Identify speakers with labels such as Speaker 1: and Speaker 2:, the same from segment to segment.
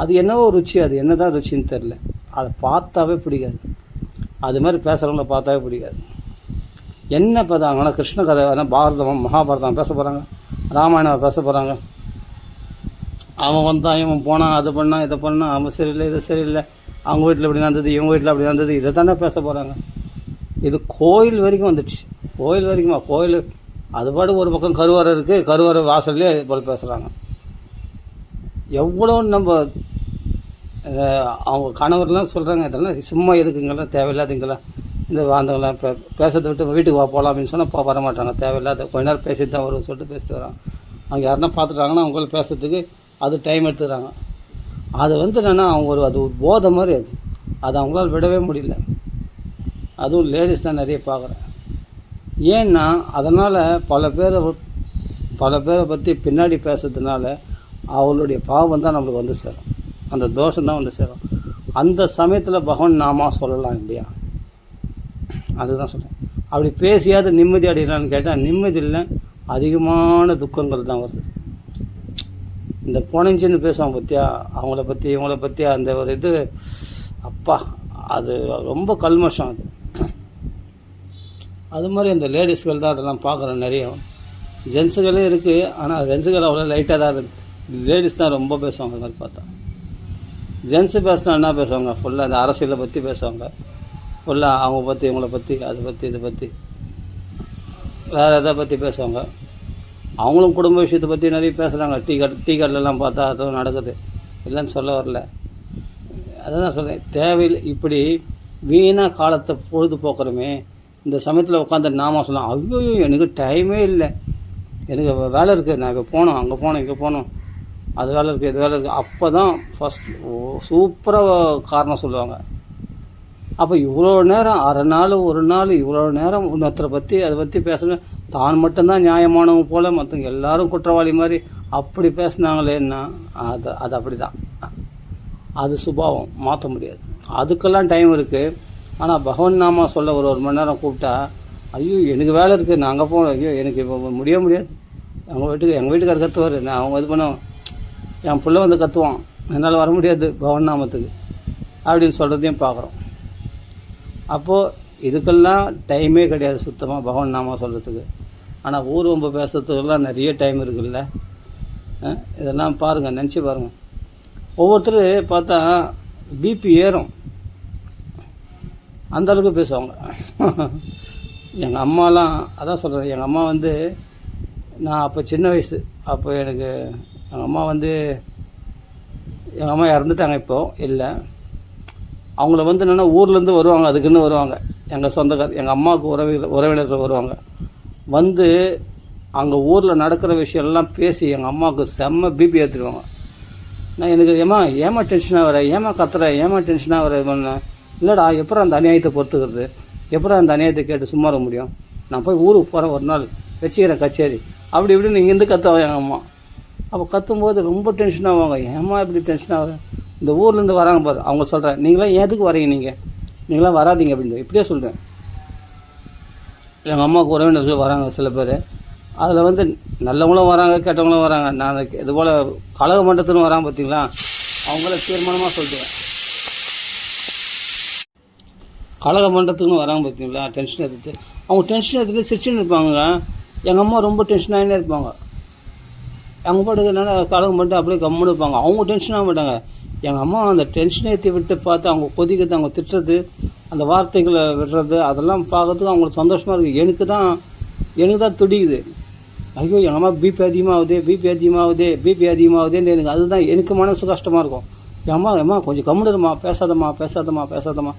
Speaker 1: அது என்னவோ ருச்சி, அது என்ன தான் ருச்சின்னு தெரில. அதை பார்த்தாவே பிடிக்காது. அது மாதிரி பேசுகிறவங்கள பார்த்தாவே பிடிக்காது. என்ன பார்த்தாங்கன்னா கிருஷ்ண கதை, பாரதம் மகாபாரதம் பேச போகிறாங்க, ராமாயணம் பேச போகிறாங்க. அவன் வந்தான், இவன் போனான், அது பண்ணான், இதை பண்ணான், அவன் சரியில்லை, இது சரியில்லை, அவங்க வீட்டில் இப்படி நடந்தது, இவங்க வீட்டில் அப்படி நடந்தது, இதை தானே பேச போகிறாங்க. இது கோயில் வரைக்கும் வந்துடுச்சு. கோயில் வரைக்குமா? கோயில் அது பாடு ஒரு பக்கம் கருவறை இருக்குது, கருவறை வாசல்லே போல் பேசுகிறாங்க. எவ்வளோ நம்ம அவங்க கணவர்லாம் சொல்கிறாங்க, இதெல்லாம் சும்மா எதுக்குங்கெல்லாம் தேவையில்லாதீங்களா, இந்த வாழ்ந்தவங்களாம் பேசுறதை விட்டு வீட்டுக்கு போகலாம் அப்படின்னு சொன்னால் வர மாட்டாங்க. தேவையில்லாத கொஞ்ச நேரம் பேசிட்டு தான் வரும்னு சொல்லிட்டு பேசிட்டு வராங்க. அவங்க யாருன்னா பார்த்துட்டாங்கன்னா அவங்களுக்கு பேசுறதுக்கு அது டைம் எடுத்துக்கிறாங்க. அது என்னென்னா அவங்க அது ஒரு போதை மாதிரி, அது அவங்களால விடவே முடியல. அதுவும் லேடிஸ் தான் நிறைய பார்க்குறேன். ஏன்னா அதனால் பல பேரை பற்றி பின்னாடி பேசுறதுனால அவளுடைய பாவம் தான் நம்மளுக்கு வந்து சேரும், அந்த தோஷம் தான் வந்து சேரும். அந்த சமயத்தில் பகவான் நாமா சொல்லலாம் இல்லையா? அதுதான் சொல்கிறேன். அப்படி பேசியாவது நிம்மதி அடையலான்னு கேட்டால் நிம்மதி இல்லை, அதிகமான துக்கங்கள் தான் வருது. இந்த பொணஞ்சின்னு பேசுவாங்க பார்த்தியா, அவங்கள பற்றி இவங்கள பற்றி அந்த ஒரு இது, அப்பா அது ரொம்ப கல்மஷம். அது மாதிரி அந்த லேடிஸ்கள் தான் அதெல்லாம் பார்க்குறேன் நிறைய. ஜென்ஸுகளே இருக்குது, ஆனால் ஜென்ஸுகள் அவ்வளோ லைட்டாக தான் இருக்குது. லேடிஸ் தான் ரொம்ப பேசுவாங்க. அது மாதிரி பார்த்தா ஜென்ஸு பேசினா என்ன பேசுவாங்க, ஃபுல்லாக அந்த அரசியலை பற்றி பேசுவாங்க, ஃபுல்லாக அவங்க பற்றி இவங்கள பற்றி அதை பற்றி இதை பற்றி வேறு எதை பற்றி பேசுவாங்க. அவங்களும் குடும்ப விஷயத்தை பற்றி நிறைய பேசுகிறாங்க. டீ கடைலலாம் பார்த்தா அதுவும் நடக்குது, இல்லைன்னு சொல்ல வரல. அதான் சொல்கிறேன், தேவையில்லை இப்படி வீணாக காலத்தை பொழுது போக்குறோமே. இந்த சமயத்தில் உட்காந்து நாம சொல்லலாம், ஐயோ எனக்கு டைமே இல்லை, எனக்கு வேலை இருக்குது, நான் இப்போ போகணும், அங்கே போகணும், இங்கே போகணும், அது வேலை இருக்குது, இது வேலை இருக்குது. அப்போ தான் ஃபஸ்ட் சூப்பராக காரணம் சொல்லுவாங்க. அப்போ இவ்வளோ நேரம் அரை நாள் ஒரு நாள் இவ்வளோ நேரம் இன்னொருத்தரை பற்றி அதை பற்றி பேசணும், தான் மட்டும்தான் நியாயமானவங்க போல் மற்றவங்க எல்லோரும் குற்றவாளி மாதிரி அப்படி பேசுனாங்களேன்னா அது அப்படி தான். அது சுபாவம் மாற்ற முடியாது. அதுக்கெல்லாம் டைம் இருக்குது. ஆனால் பகவான் நாமா சொல்ல ஒரு மணி நேரம் கூப்பிட்டா, ஐயோ எனக்கு வேலை இருக்குது, நான் அங்கே போகணும், ஐயோ எனக்கு இப்போ முடியாது, எங்கள் வீட்டுக்காரர் கற்றுவார், நான் அவங்க இது பண்ணுவேன், என் பிள்ளை வந்து கற்றுவான், என்னால் வர முடியாது பகவான் நாமத்துக்கு அப்படின்னு சொல்கிறதையும் பார்க்குறோம். அப்போது இதுக்கெல்லாம் டைமே கிடையாது சுத்தமாக பகவான் நாமா சொல்கிறதுக்கு. ஆனால் ஊர்வம்பு பேசுறதுக்கெல்லாம் நிறைய டைம் இருக்குல்ல. இதெல்லாம் பாருங்கள், நினச்சி பாருங்கள். ஒவ்வொருத்தர் பார்த்தா பிபி ஏறும், அந்தளவுக்கு பேசுவாங்க. எங்கள் அம்மாலாம் அதான் சொல்கிறேன், எங்கள் அம்மா நான் அப்போ சின்ன வயசு, அப்போ எனக்கு எங்கள் அம்மா இறந்துட்டாங்க, இப்போது இல்லை. அவங்கள என்னென்னா ஊர்லேருந்து வருவாங்க, அதுக்குன்னு வருவாங்க, எங்கள் சொந்தக்கார் எங்கள் அம்மாவுக்கு உறவினர்கள் வருவாங்க. அங்கே ஊரில் நடக்கிற விஷயம்லாம் பேசி எங்கள் அம்மாவுக்கு செம்ம பிபி ஏற்றிடுவாங்க. நான் எனக்கு ஏமா டென்ஷனாக வர, ஏமா கத்துற, ஏமா டென்ஷனாக வர பண்ணேன். இல்லைடா, எப்போ அந்த அநியாயத்தை பொறுத்துக்கிறது, எப்போ அந்த அநியாயத்தை கேட்டு சும்மா இருக்க முடியும், நான் போய் ஊருக்கு போகிறேன், ஒரு நாள் வச்சுக்கிறேன் கச்சேரி, அப்படி இப்படின்னு இங்கேருந்து கற்றுவாங்க எங்கள் அம்மா. அப்போ கற்றும்போது ரொம்ப டென்ஷன் ஆவாங்க. ஏம்மா இப்படி டென்ஷன் ஆகுது, இந்த ஊர்லேருந்து வராங்க பாரு, அவங்க சொல்கிறேன், நீங்களாம் எதுக்கு வரீங்க, நீங்களாம் வராதிங்க அப்படின்னு இப்படியே சொல்கிறேன். எங்கள் அம்மாவுக்கு உறவினர்கள் வராங்க சில பேர், அதில் நல்லவங்களும் வராங்க, கெட்டவங்களும் வராங்க. நான் இதுபோல் கழக மண்டலத்துன்னு வராங்க பார்த்தீங்களா, அவங்கள தீர்மானமாக சொல்லிட்டேன். கழக மண்டலத்துக்குன்னு வராங்க பார்த்தீங்களா, டென்ஷன் எடுத்துட்டு அவங்க டென்ஷன் எடுத்துகிட்டு சிரிச்சுன்னு இருப்பாங்க. எங்கள் அம்மா ரொம்ப டென்ஷன் ஆகினே இருப்பாங்க. அவங்க பாட்டுக்கு என்னென்னா கழகம் பண்ணிட்டு அப்படியே கம்முன்னு இருப்பாங்க, அவங்க டென்ஷன் ஆக மாட்டாங்க. எங்கள் அம்மா அந்த டென்ஷனை ஏற்றி விட்டு பார்த்து அவங்க கொதிக்கிறது, அவங்க திட்டுறது, அந்த வார்த்தைகளை விடுறது, அதெல்லாம் பார்க்கறதுக்கு அவங்களுக்கு சந்தோஷமாக இருக்குது. எனக்கு தான் துடிக்குது. ஐயோ எங்கள் அம்மா பிபி அதிகமாகுதேன்னு எனக்கு அதுதான் எனக்கு மனசு கஷ்டமாக இருக்கும். என் அம்மா கொஞ்சம் கம்முடுமா, பேசாதம்மா,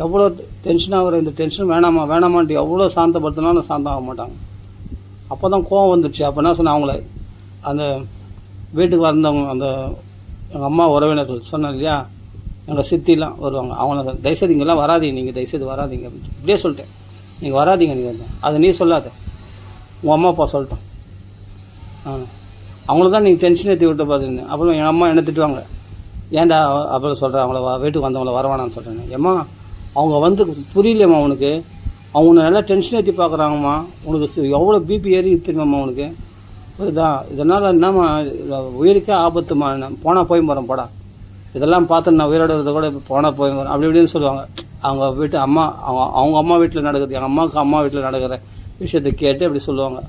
Speaker 1: எவ்வளோ டென்ஷனாக வர, இந்த டென்ஷன் வேணாமான்ட்டு எவ்வளோ சாந்தப்படுத்தினாலும் சாந்தம் ஆக மாட்டாங்க. அப்போ தான் கோவம் வந்துடுச்சு. அப்போ என்ன சொன்னேன், அவங்கள அந்த வீட்டுக்கு வந்தவங்க, அந்த எங்கள் அம்மா உறவினர்கள் சொன்னேன் இல்லையா, எங்கள் சித்திலாம் வருவாங்க, அவங்கள தயவுசெய்து இங்கெல்லாம் வராதிங்க, நீங்கள் தயவுசெய்து வராதிங்க அப்படின்ட்டு இப்படியே சொல்லிட்டேன். நீங்கள் வராதிங்க, நீங்கள் அதை நீ சொல்லாத, உங்கள் அம்மா அப்பா சொல்லிட்டோம். அவங்கள தான் நீங்கள் டென்ஷன் ஏற்றி விட்டு பார்த்துருங்க. அப்புறம் எங்கள் அம்மா என்ன திட்டுவாங்க, ஏன்டா அப்புறம் சொல்கிறேன், அவங்கள வீட்டுக்கு வந்தவங்கள வரவானான்னு சொல்கிறேன். ஏம்மா அவங்க புரியலையம்மா உனக்கு, அவங்க நல்லா டென்ஷன் ஏற்றி பார்க்குறாங்கம்மா, உனக்கு எவ்வளோ பிபி ஏறி தெரியுமாம்மா உனக்கு, புரியுதா, இதனால் என்னம்மா உயிருக்கே ஆபத்துமா, போனால் போய் போகிறேன் போடா இதெல்லாம் பார்த்து நான் உயிரோடு இருந்த கூட இப்போ போனால் போய் வரும் அப்படி இப்படின்னு சொல்லுவாங்க. அவங்க வீட்டு அம்மா அவங்க அம்மா வீட்டில் நடக்குது, எங்கள் அம்மாவுக்கு அம்மா வீட்டில் நடக்கிற விஷயத்தை கேட்டு அப்படி சொல்லுவாங்க.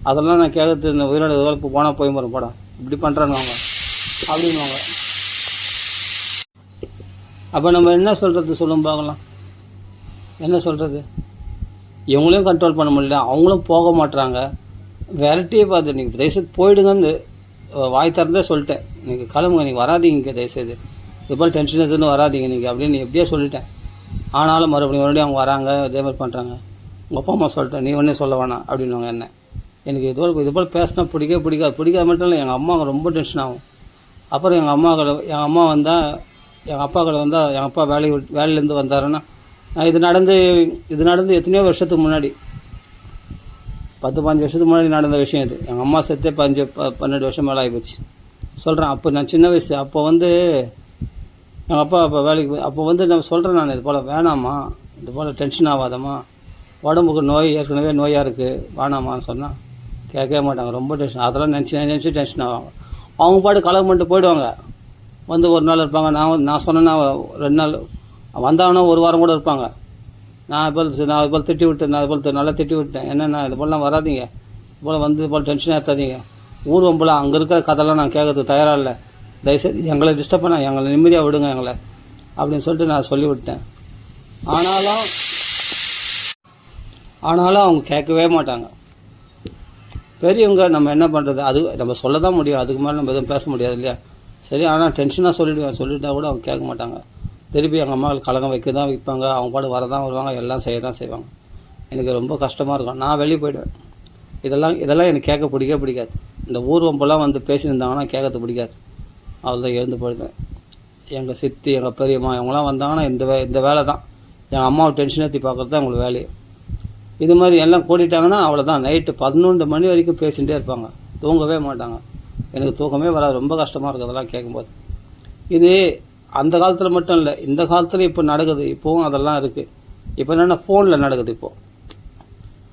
Speaker 1: அதெல்லாம் நான் கேட்கறது இந்த உயிரோடு இருந்த இப்போ போனால் போய் வரும் படம் இப்படி பண்ணுறாங்க அவங்க அப்படின்வாங்க. அப்போ நம்ம என்ன சொல்கிறது சொல்லும் பார்க்கலாம், என்ன சொல்கிறது? இவங்களையும் கண்ட்ரோல் பண்ண முடியல, அவங்களும் போக மாட்டுறாங்க. வெரைட்டியே பார்த்து நீங்கள் தயவுசெய்து போயிடுங்கன்னு வாய் திறந்தே சொல்லிட்டேன். நீங்கள் கிளம்புங்க, நீங்கள் வராதிங்க தயவுசெய்து, இது போல் டென்ஷன் எதுன்னு வராதிங்க நீங்கள் அப்படின்னு எப்படியே சொல்லிட்டேன். ஆனாலும் மறுபடியும் அவங்க வராங்க, இதே மாதிரி பண்ணுறாங்க. உங்கள் அப்பா அம்மா சொல்லிட்டேன், நீ ஒன்றே சொல்ல வேணாம் அப்படின்வாங்க என்ன. எனக்கு இது போல் பேசினா பிடிக்காத மட்டும் இல்லை, எங்கள் அம்மா ரொம்ப டென்ஷன் ஆகும். அப்புறம் எங்கள் அம்மா வந்தால் எங்கள் அப்பாக்களை வந்தால் எங்கள் அப்பா வேலையிலேருந்து வந்தாருன்னா இது நடந்து எத்தனையோ வருஷத்துக்கு முன்னாடி 10-15 வருஷத்துக்கு முன்னாடி நடந்த விஷயம் இது. எங்கள் அம்மா செத்தே 12 வருஷம் மேலே ஆகிப்போச்சு சொல்கிறேன். அப்போ நான் சின்ன வயசு, அப்போ எங்கள் அப்பா அப்போ நான் சொல்கிறேன், நான் இது போல் வேணாம்மா, இது போல் டென்ஷன் ஆகாதம்மா, உடம்புக்கு ஏற்கனவே நோயாக இருக்குது, வேணாமான்னு சொன்னால் கேட்கவே மாட்டாங்க. ரொம்ப டென்ஷன், அதெல்லாம் நினச்சி டென்ஷன் ஆவாங்க. அவங்க பாட்டு கலகம் பண்ணிட்டு போயிடுவாங்க. ஒரு நாள் இருப்பாங்க. நான் சொன்னேன்னா 2 நாள் வந்தாங்கன்னா 1 வாரம் கூட இருப்பாங்க. நான் இது போல் திட்டி விட்டேன், நான் இது போல் நல்லா திட்டி விட்டேன், என்னென்னா இது போலலாம் வராதிங்க, இது போல் இது போல் டென்ஷன் ஏற்றாதீங்க, ஊர் வம்பலாம் அங்கே இருக்கிற கதைலாம் நான் கேட்கறதுக்கு தயாராக இல்லை, தயவுசெய்து எங்களை டிஸ்டர்ப் பண்ண, எங்களை நிம்மதியாக விடுங்க எங்களை அப்படின்னு சொல்லிட்டு நான் சொல்லிவிட்டேன். ஆனாலும் அவங்க கேட்கவே மாட்டாங்க. பெரியவங்க நம்ம என்ன பண்ணுறது, அது நம்ம சொல்ல தான் முடியும், அதுக்கு மேலே நம்ம எதுவும் பேச முடியாது இல்லையா. சரி, ஆனால் டென்ஷனாக சொல்லிட்டா கூட அவங்க கேட்க மாட்டாங்க. திருப்பி எங்கள் அம்மாவுக்கு கலகம் வைப்பாங்க, அவங்க பாட்டு வரதான் வருவாங்க, எல்லாம் செய்ய தான் செய்வாங்க. எனக்கு ரொம்ப கஷ்டமாக இருக்கும். நான் வெளியே போய்டுவேன். இதெல்லாம் எனக்கு கேட்க பிடிக்காது. இந்த ஊர் வம்பெல்லாம் பேசியிருந்தாங்கன்னா கேட்கறது பிடிக்காது. அவ்வளோதான், எழுந்து போயிடுவேன். எங்கள் சித்தி, எங்கள் பெரியம்மா இவங்களாம் வந்தாங்கன்னா இந்த வேலை தான், எங்கள் அம்மாவை டென்ஷன் ஏற்றி பார்க்குறது தான் உங்களுக்கு வேலையை. இது மாதிரி எல்லாம் கூட்டிட்டாங்கன்னா அவ்வளோதான், நைட்டு 11 மணி வரைக்கும் பேசிகிட்டே இருப்பாங்க, தூங்கவே மாட்டாங்க. எனக்கு தூக்கமே வராது, ரொம்ப கஷ்டமாக இருக்குது அதெல்லாம் கேட்கும்போது. இது அந்த காலத்தில் மட்டும் இல்லை, இந்த காலத்தில் இப்போ நடக்குது, இப்போவும் அதெல்லாம் இருக்குது. இப்போ என்னென்னா ஃபோனில் நடக்குது.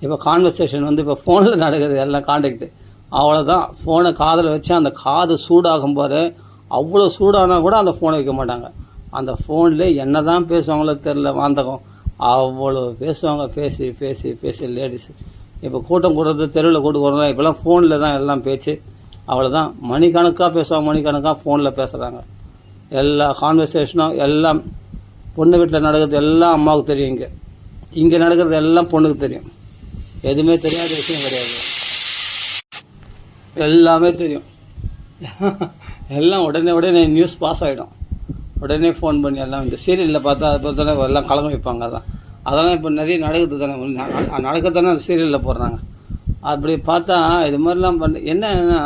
Speaker 1: இப்போ கான்வர்சேஷன் இப்போ ஃபோனில் நடக்குது, எல்லாம் கான்டாக்டு. அவ்வளோதான், ஃபோனை காதில் வச்சு அந்த காது சூடாகும் போது அவ்வளோ சூடானால் கூட அந்த ஃபோனை வைக்க மாட்டாங்க. அந்த ஃபோனில் என்ன தான் பேசுவாங்களோ தெரில, வாந்தகம் அவ்வளோ பேசுவாங்க. பேசி லேடிஸு இப்போ கூட்டம் கூடுறது, தெருவில் கூட்டு இப்போலாம் ஃபோனில் தான் எல்லாம் பேச்சு. அவ்வளோதான், மணிக்கணக்காக பேசுவாங்க, மணிக்கணக்காக ஃபோனில் பேசுகிறாங்க. எல்லா கான்வர்சேஷனும் எல்லாம் பொண்ணு வீட்டில் நடக்கிறது எல்லாம் அம்மாவுக்கு தெரியும், இங்கே நடக்கிறது எல்லாம் பொண்ணுக்கு தெரியும். எதுவுமே தெரியாத விஷயம் கிடையாது, எல்லாமே தெரியும். எல்லாம் உடனே நியூஸ் பாஸ் ஆகிடும், உடனே ஃபோன் பண்ணி எல்லாம் இந்த சீரியலில் பார்த்தா அது போல் தானே எல்லாம் கலங்க வைப்பாங்க. அதெல்லாம் இப்போ நிறைய நடக்குது தானே, நடக்கத்தானே அந்த சீரியலில் போடுறாங்க. அப்படி பார்த்தா இது மாதிரிலாம் என்னன்னா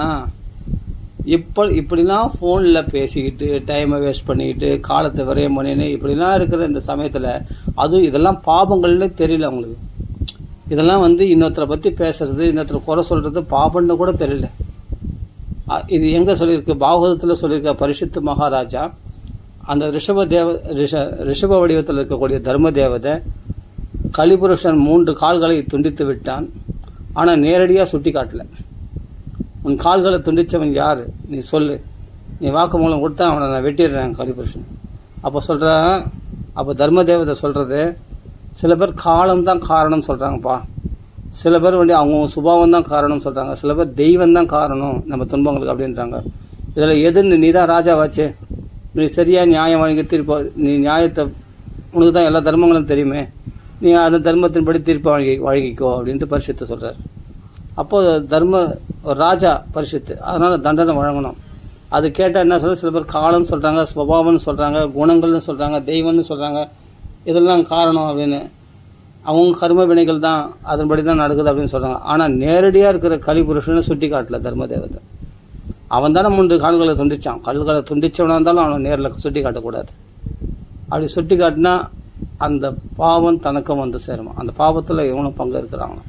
Speaker 1: இப்படிலாம் ஃபோனில் பேசிக்கிட்டு டைமை வேஸ்ட் பண்ணிக்கிட்டு காலத்தை விரயம் பண்ணின்னு இப்படிலாம் இருக்கிற இந்த சமயத்தில் அதுவும் இதெல்லாம் பாபங்கள்னே தெரியல அவங்களுக்கு. இதெல்லாம் இன்னொருத்தரை பற்றி பேசுகிறது, இன்னொருத்தரை குறை சொல்கிறது பாபன்னு கூட தெரியல. இது எங்கே சொல்லியிருக்கு, பாகவதத்தில் சொல்லியிருக்க பரிசுத்த மகாராஜா அந்த ரிஷப வடிவத்தில் இருக்கக்கூடிய தர்ம தேவதை கலிபுருஷன் 3 கால்களை துண்டித்து விட்டான், ஆனால் நேரடியாக சுட்டி காட்டலை. உன் கால்களை துண்டித்தவன் யார் நீ சொல்லு, நீ வாக்கு மூலம் கொடுத்தா அவனை நான் வெட்டிடுறேன் கலிபுருஷன். அப்போ தர்ம தேவதை சொல்கிறது, சில பேர் காலம்தான் காரணம் சொல்கிறாங்கப்பா, சில பேர் அவங்க சுபாவம் தான் காரணம் சொல்கிறாங்க, சில பேர் தெய்வம் தான் காரணம் நம்ம துன்பங்களுக்கு அப்படின்றாங்க. இதில் எதுன்னு நீ தான் ராஜாவாச்சு, நீ சரியாக நியாயம் வழங்கி தீர்ப்பா, நீ நியாயத்தை, உனக்கு தான் எல்லா தர்மங்களும் தெரியுமே, நீ அந்த தர்மத்தின்படி தீர்ப்பை வழங்கிக்கோ அப்படின்ட்டு பரிசுத்தை சொல்கிறார். அப்போது ராஜா பரிசுத்து, அதனால் தண்டனை வழங்கணும். அது கேட்டால் என்ன சொல்ல, சில பேர் காலம்னு சொல்கிறாங்க, சுபாவம்னு சொல்கிறாங்க, குணங்கள்னு சொல்கிறாங்க, தெய்வம்னு சொல்கிறாங்க, இதெல்லாம் காரணம் அப்படின்னு. அவங்க கர்ம வினைகள் தான், அதன்படி தான் நடக்குது அப்படின்னு சொல்கிறாங்க. ஆனால் நேரடியாக இருக்கிற கலிபுருஷனை சுட்டி காட்டல தர்ம தேவதை. அவன் தானே 3 கால்களை துண்டித்தான், கால்களை துண்டித்தவனாக இருந்தாலும் அவனை நேரில் சுட்டி காட்டக்கூடாது. அப்படி சுட்டி காட்டினா அந்த பாவம் தனக்கும் சேருமா, அந்த பாவத்தில் இவனும் பங்கு இருக்கிறாங்க.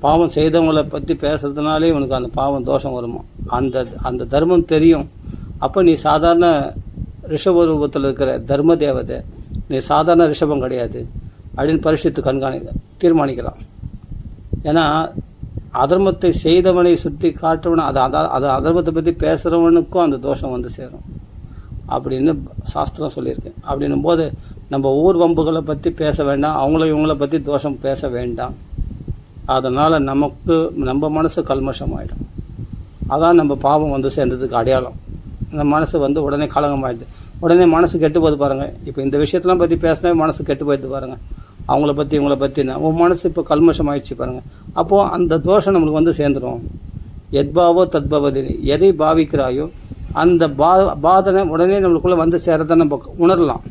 Speaker 1: பாவம் செய்தவங்களை பற்றி பேசுறதுனாலே இவனுக்கு அந்த பாவம் தோஷம் வருமா, அந்த தர்மம் தெரியும். அப்போ நீ சாதாரண ரிஷப ரூபத்தில் இருக்கிற தர்ம தேவதை, நீ சாதாரண ரிஷபம் கிடையாது அப்படின்னு பரிசுத்து தீர்மானிக்கலாம். ஏன்னா அதர்மத்தை செய்தவனை சுட்டி காட்டுவன, அது அதர்மத்தை பற்றி பேசுகிறவனுக்கும் அந்த தோஷம் சேரும். அப்படின்னு சாஸ்திரம் சொல்லியிருக்கு. அப்படின்னும் போது நம்ம ஊர் வம்புகளை பற்றி பேச வேண்டாம், இவங்கள பற்றி தோஷம் பேச வேண்டாம். அதனால் நம்ம மனசு கல்மஷமாயிடும். அதான் நம்ம பாவம் வந்து சேர்ந்ததுக்கு அடையாளம். இந்த மனசு வந்து உடனே கலங்கமாயிடுது, உடனே மனசு கெட்டு போகுது பாருங்கள். இப்போ இந்த விஷயத்தெல்லாம் பற்றி பேசினா மனசு கெட்டு போயிடுது பாருங்கள். அவங்கள பற்றி இவங்கள பற்றினா உன் மனசு இப்போ கல்மஷம் ஆயிடுச்சு பாருங்கள். அப்போது அந்த தோஷம் நம்மளுக்கு வந்து சேர்ந்துடும். எத்பாவோ தத்பவதினி, எதை பாவிக்கிறாயோ அந்த பாதனை உடனே நம்மளுக்குள்ளே வந்து சேரதை நம்ம உணரலாம்.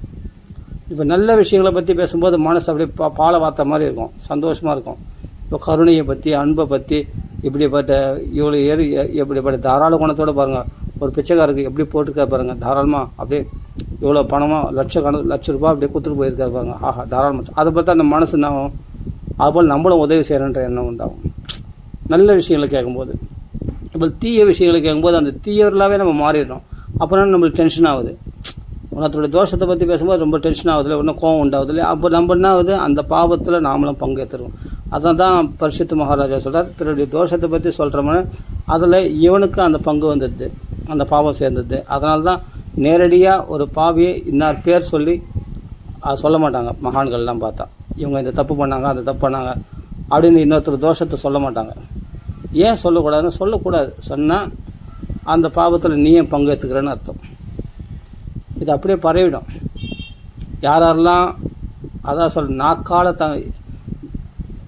Speaker 1: இப்போ நல்ல விஷயங்களை பற்றி பேசும்போது மனசு அப்படியே பாலை வார்த்த மாதிரி இருக்கும், சந்தோஷமாக இருக்கும். இப்போ கருணையை பற்றி, அன்பை பற்றி, இப்படிப்பட்ட இவ்வளோ இப்படிப்பட்ட தாராள குணத்தோடு பாருங்கள். ஒரு பிச்சைக்காருக்கு எப்படி போட்டுருக்காரு பாருங்கள், தாராளமாக அப்படியே இவ்வளோ பணமாக லட்ச ரூபா அப்படியே கொடுத்துட்டு போயிருக்காரு பாருங்க. ஆஹா, தாராளமாக. அதை பார்த்தா அந்த மனசு என்ன ஆகும், அதுபோல் நம்மளும் உதவி செய்கிறன்ற எண்ணம் உண்டாகும் நல்ல விஷயங்களை கேட்கும்போது. இப்போ தீய விஷயங்களை கேட்கும்போது அந்த தீயவர்களாகவே நம்ம மாறிடுறோம். அப்புறம் நம்மளுக்கு டென்ஷன் ஆகுது. உனத்தோடைய தோஷத்தை பற்றி பேசும்போது ரொம்ப டென்ஷன் ஆகுதுல, இன்னும் கோவம் உண்டாகுது இல்லையா. அப்போ நம்ம என்ன ஆகுது, அந்த பாவத்தில் நாமளும் பங்கேற்றுருவோம். அதான் தான் பரிசுத்த மகாராஜா சொல்கிறார், பிறருடைய தோஷத்தை பற்றி சொல்கிறோம்னா அதில் இவனுக்கு அந்த பங்கு வந்துடுது, அந்த பாவம் சேர்ந்தது. அதனால தான் நேரடியாக ஒரு பாவியை இன்னார் பேர் சொல்லி சொல்ல மாட்டாங்க மகான்கள்லாம் பார்த்தா. இவங்க இந்த தப்பு பண்ணாங்க, அந்த தப்பு பண்ணாங்க அப்படின்னு இன்னொருத்தர் தோஷத்தை சொல்ல மாட்டாங்க. ஏன் சொல்லக்கூடாதுன்னு, சொல்லக்கூடாது. சொன்னால் அந்த பாவத்தில் நீ ஏன் பங்கேற்றுக்கிறேன்னு அர்த்தம். இது அப்படியே பரவிடும். யாரெல்லாம் அதான் நாக்கால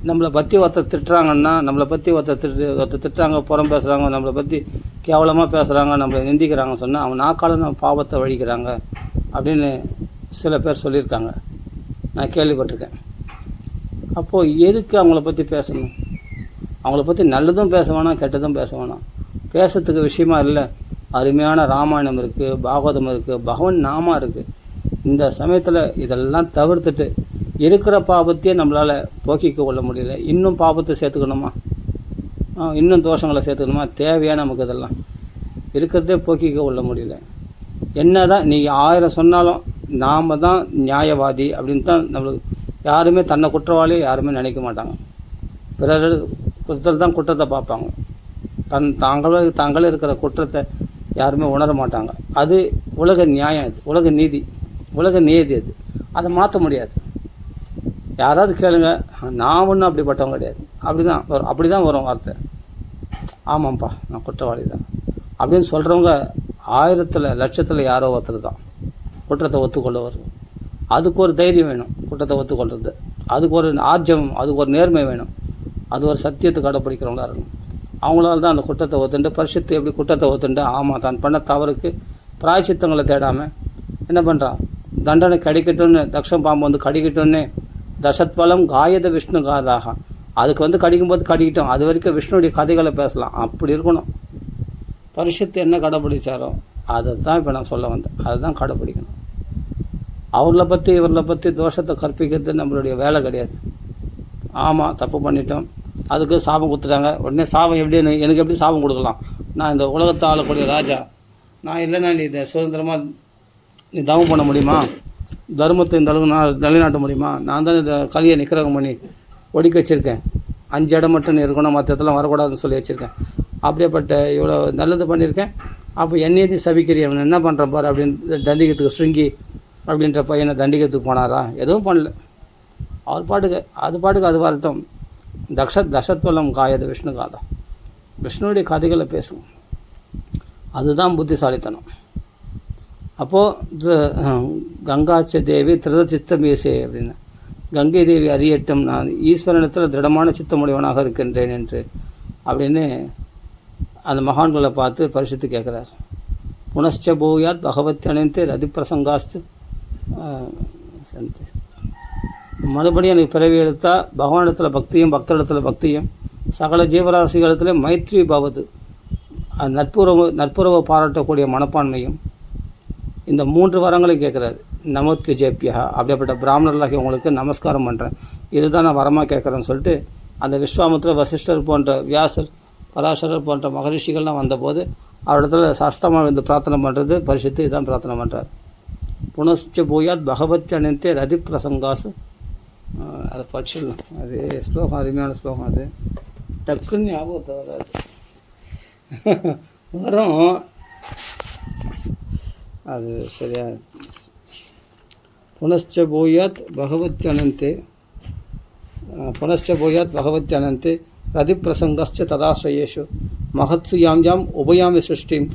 Speaker 1: நம்மளை பற்றி ஒருத்தர் திட்டுறாங்கன்னா, நம்மளை பற்றி ஒருத்தர் திட்டுறாங்க, புறம் பேசுகிறாங்க, நம்மளை பற்றி கேவலமாக பேசுகிறாங்க, நம்மளை நிந்திக்கிறாங்கன்னு சொன்னால் அவன் நாக்கால நம்ம பாவத்தை வழிக்கிறாங்க அப்படின்னு சில பேர் சொல்லியிருக்காங்க, நான் கேள்விப்பட்டிருக்கேன். அப்போது எதுக்கு அவங்கள பற்றி பேசணும்? அவங்கள பற்றி நல்லதும் பேச வேணாம், கெட்டதும் பேச வேணாம். பேசுறதுக்கு விஷயமா இல்லை. அருமையான ராமாயணம் இருக்குது, பாகவதம் இருக்குது, பகவன் நாமா இருக்குது. இந்த சமயத்தில் இதெல்லாம் தவிர்த்துட்டு இருக்கிற பாபத்தையே நம்மளால் போக்கிக்க கொள்ள முடியல, இன்னும் பாபத்தை சேர்த்துக்கணுமா, இன்னும் தோஷங்களை சேர்த்துக்கணுமா? தேவையா நமக்கு? இதெல்லாம் இருக்கிறதே போக்கிக்க கொள்ள முடியல. என்ன தான் நீங்கள் 1000 சொன்னாலும் நாம் தான் நியாயவாதி அப்படின்னு தான் நம்மளுக்கு. யாருமே தன்னை குற்றவாளி யாருமே நினைக்க மாட்டாங்க. பிறர் குற்றத்தில் தான் குற்றத்தை பார்ப்பாங்க. தாங்களே இருக்கிற குற்றத்தை யாருமே உணர மாட்டாங்க. அது உலக நியாயம், அது உலக நீதி, உலக நியதி. அதை மாற்ற முடியாது. யாராவது கேளுங்க, நான் ஒன்றும் அப்படிப்பட்டவங்க கிடையாது, அப்படி தான் வரும் வார்த்தை. ஆமாம்ப்பா நான் குற்றவாளி தான் அப்படின்னு சொல்கிறவங்க 1000 லட்சத்தில் யாரோ ஒருத்தர் தான் குற்றத்தை ஒத்துக்கொள்ளவர். அதுக்கு ஒரு தைரியம் வேணும், குற்றத்தை ஒத்துக்கொள்வது. அதுக்கு ஒரு ஆர்ஜவம், அதுக்கு ஒரு நேர்மை வேணும், அது ஒரு சத்தியத்தை கடைப்பிடிக்கிறவங்களா இருக்கணும். அவங்களால தான் அந்த குற்றத்தை ஒத்துண்டு, பரிசுத்து எப்படி குற்றத்தை ஒத்துண்டு, ஆமாம் தான் பண்ண தவறுக்கு பிராயச்சித்தங்களை தேடாமல் என்ன பண்ணுறான், தண்டனை கிடைக்கட்டும்னு தக்ஷம் பாம்பு வந்து கடிக்கட்டும்னு தசத்வலம் காயத விஷ்ணு காதாக, அதுக்கு வந்து கடிக்கும்போது கடிக்கிட்டோம், அது வரைக்கும் விஷ்ணுடைய கதைகளை பேசலாம். அப்படி இருக்கணும். பரிசுத்து என்ன கடைப்பிடிச்சாரோ அதை தான் இப்போ நான் சொல்ல வந்தேன், அதுதான் கடைப்பிடிக்கணும். அவர்களை பற்றி இவர்களை பற்றி தோஷத்தை கற்பிக்கிறது நம்மளுடைய வேலை கிடையாது. ஆமாம் தப்பு பண்ணிட்டோம், அதுக்கு சாபம் கொடுத்துட்டாங்க, உடனே சாபம் எப்படின்னு எனக்கு எப்படி சாபம் கொடுக்கலாம்? நான் இந்த உலகத்தை ஆளக்கூடிய ராஜா, நான் இல்லைன்னா நீ இதை சுதந்திரமாக நீ தவம் பண்ண முடியுமா? தர்மத்தை இந்த அளவு நான் நிலைநாட்ட முடியுமா? நான் தான் இந்த கலியை நிக்கிரகம் பண்ணி ஒடுக்கி வச்சுருக்கேன். 5 இடம் மட்டும் நீ இருக்கணும், மற்ற இடத்துல வரக்கூடாதுன்னு சொல்லி வச்சுருக்கேன். அப்படியேப்பட்ட இவ்வளோ நல்லது பண்ணியிருக்கேன். அப்போ என்னையே சபிக்கிறீ, அவன் என்ன பண்ணுறான் பாரு அப்படின்னு தண்டிக்கிறதுக்கு ஸ்ருங்கி அப்படின்ற பையனை தண்டிக்கிறதுக்கு போனாரா? எதுவும் பண்ணல. அவர் பாட்டுக்கு அது வரட்டும். தசத்வலம் காயது விஷ்ணு காதா, விஷ்ணுடைய கதைகளை பேசும், அதுதான் புத்திசாலித்தனம். அப்போது கங்காச்ச தேவி திருத சித்தமேசே அப்படின்னு, கங்கை தேவி அறியட்டும் நான் ஈஸ்வரனிடத்தில் திடமான சித்தமுடையவனாக இருக்கின்றேன் என்று அப்படின்னு அந்த மகான்களை பார்த்து பரிசுத்து கேட்குறார். புனశ్చ பூயாத் பகவத் அனைத்து ரதிப்பிரசங்காஸ்து சந்தி. மறுபடியும் எனக்கு பிறவி எடுத்தால் பகவானிடத்தில் பக்தியும், பக்தரிடத்தில் பக்தியும், சகல ஜீவராசிகளிடத்தில் மைத்ரி பவது, நட்புறவு பாராட்டக்கூடிய மனப்பான்மையும், இந்த 3 வரங்களை கேட்குறாரு. நமத்வி ஜேப்பியா, அப்படிப்பட்ட பிராமணர்களாகி உங்களுக்கு நமஸ்காரம் பண்ணுறேன், இதுதான் நான் வரமாக கேட்குறேன்னு சொல்லிட்டு அந்த விஸ்வாமித்திர, வசிஷ்டர் போன்ற வியாசர், பராசரர் போன்ற மகரிஷிகள்லாம் வந்தபோது அவரிடத்துல சாஷ்டமாக வந்து பிரார்த்தனை பண்ணுறது பரிசுத்து இதான் பிரார்த்தனை பண்ணுறார். புனశ్చ பூயாத் பகவத் அனைத்தே ரதி பிரசங்காசு. அதை படிச்சிடலாம், அது ஸ்லோகம், அருமையான ஸ்லோகம். அது டக்குன்னு ஞாபகத்தை வராது, வரும். அது சரியா. புனశ్చ பூயாத் பகவத்யனந்தே புனశ్చ பகவத்யனந்தே ரதிப்பிரசங்கஸ்ச ததாஸ்ரயேஷு மகத்சு யாம் யாம் உபயாமி சிருஷ்டிம்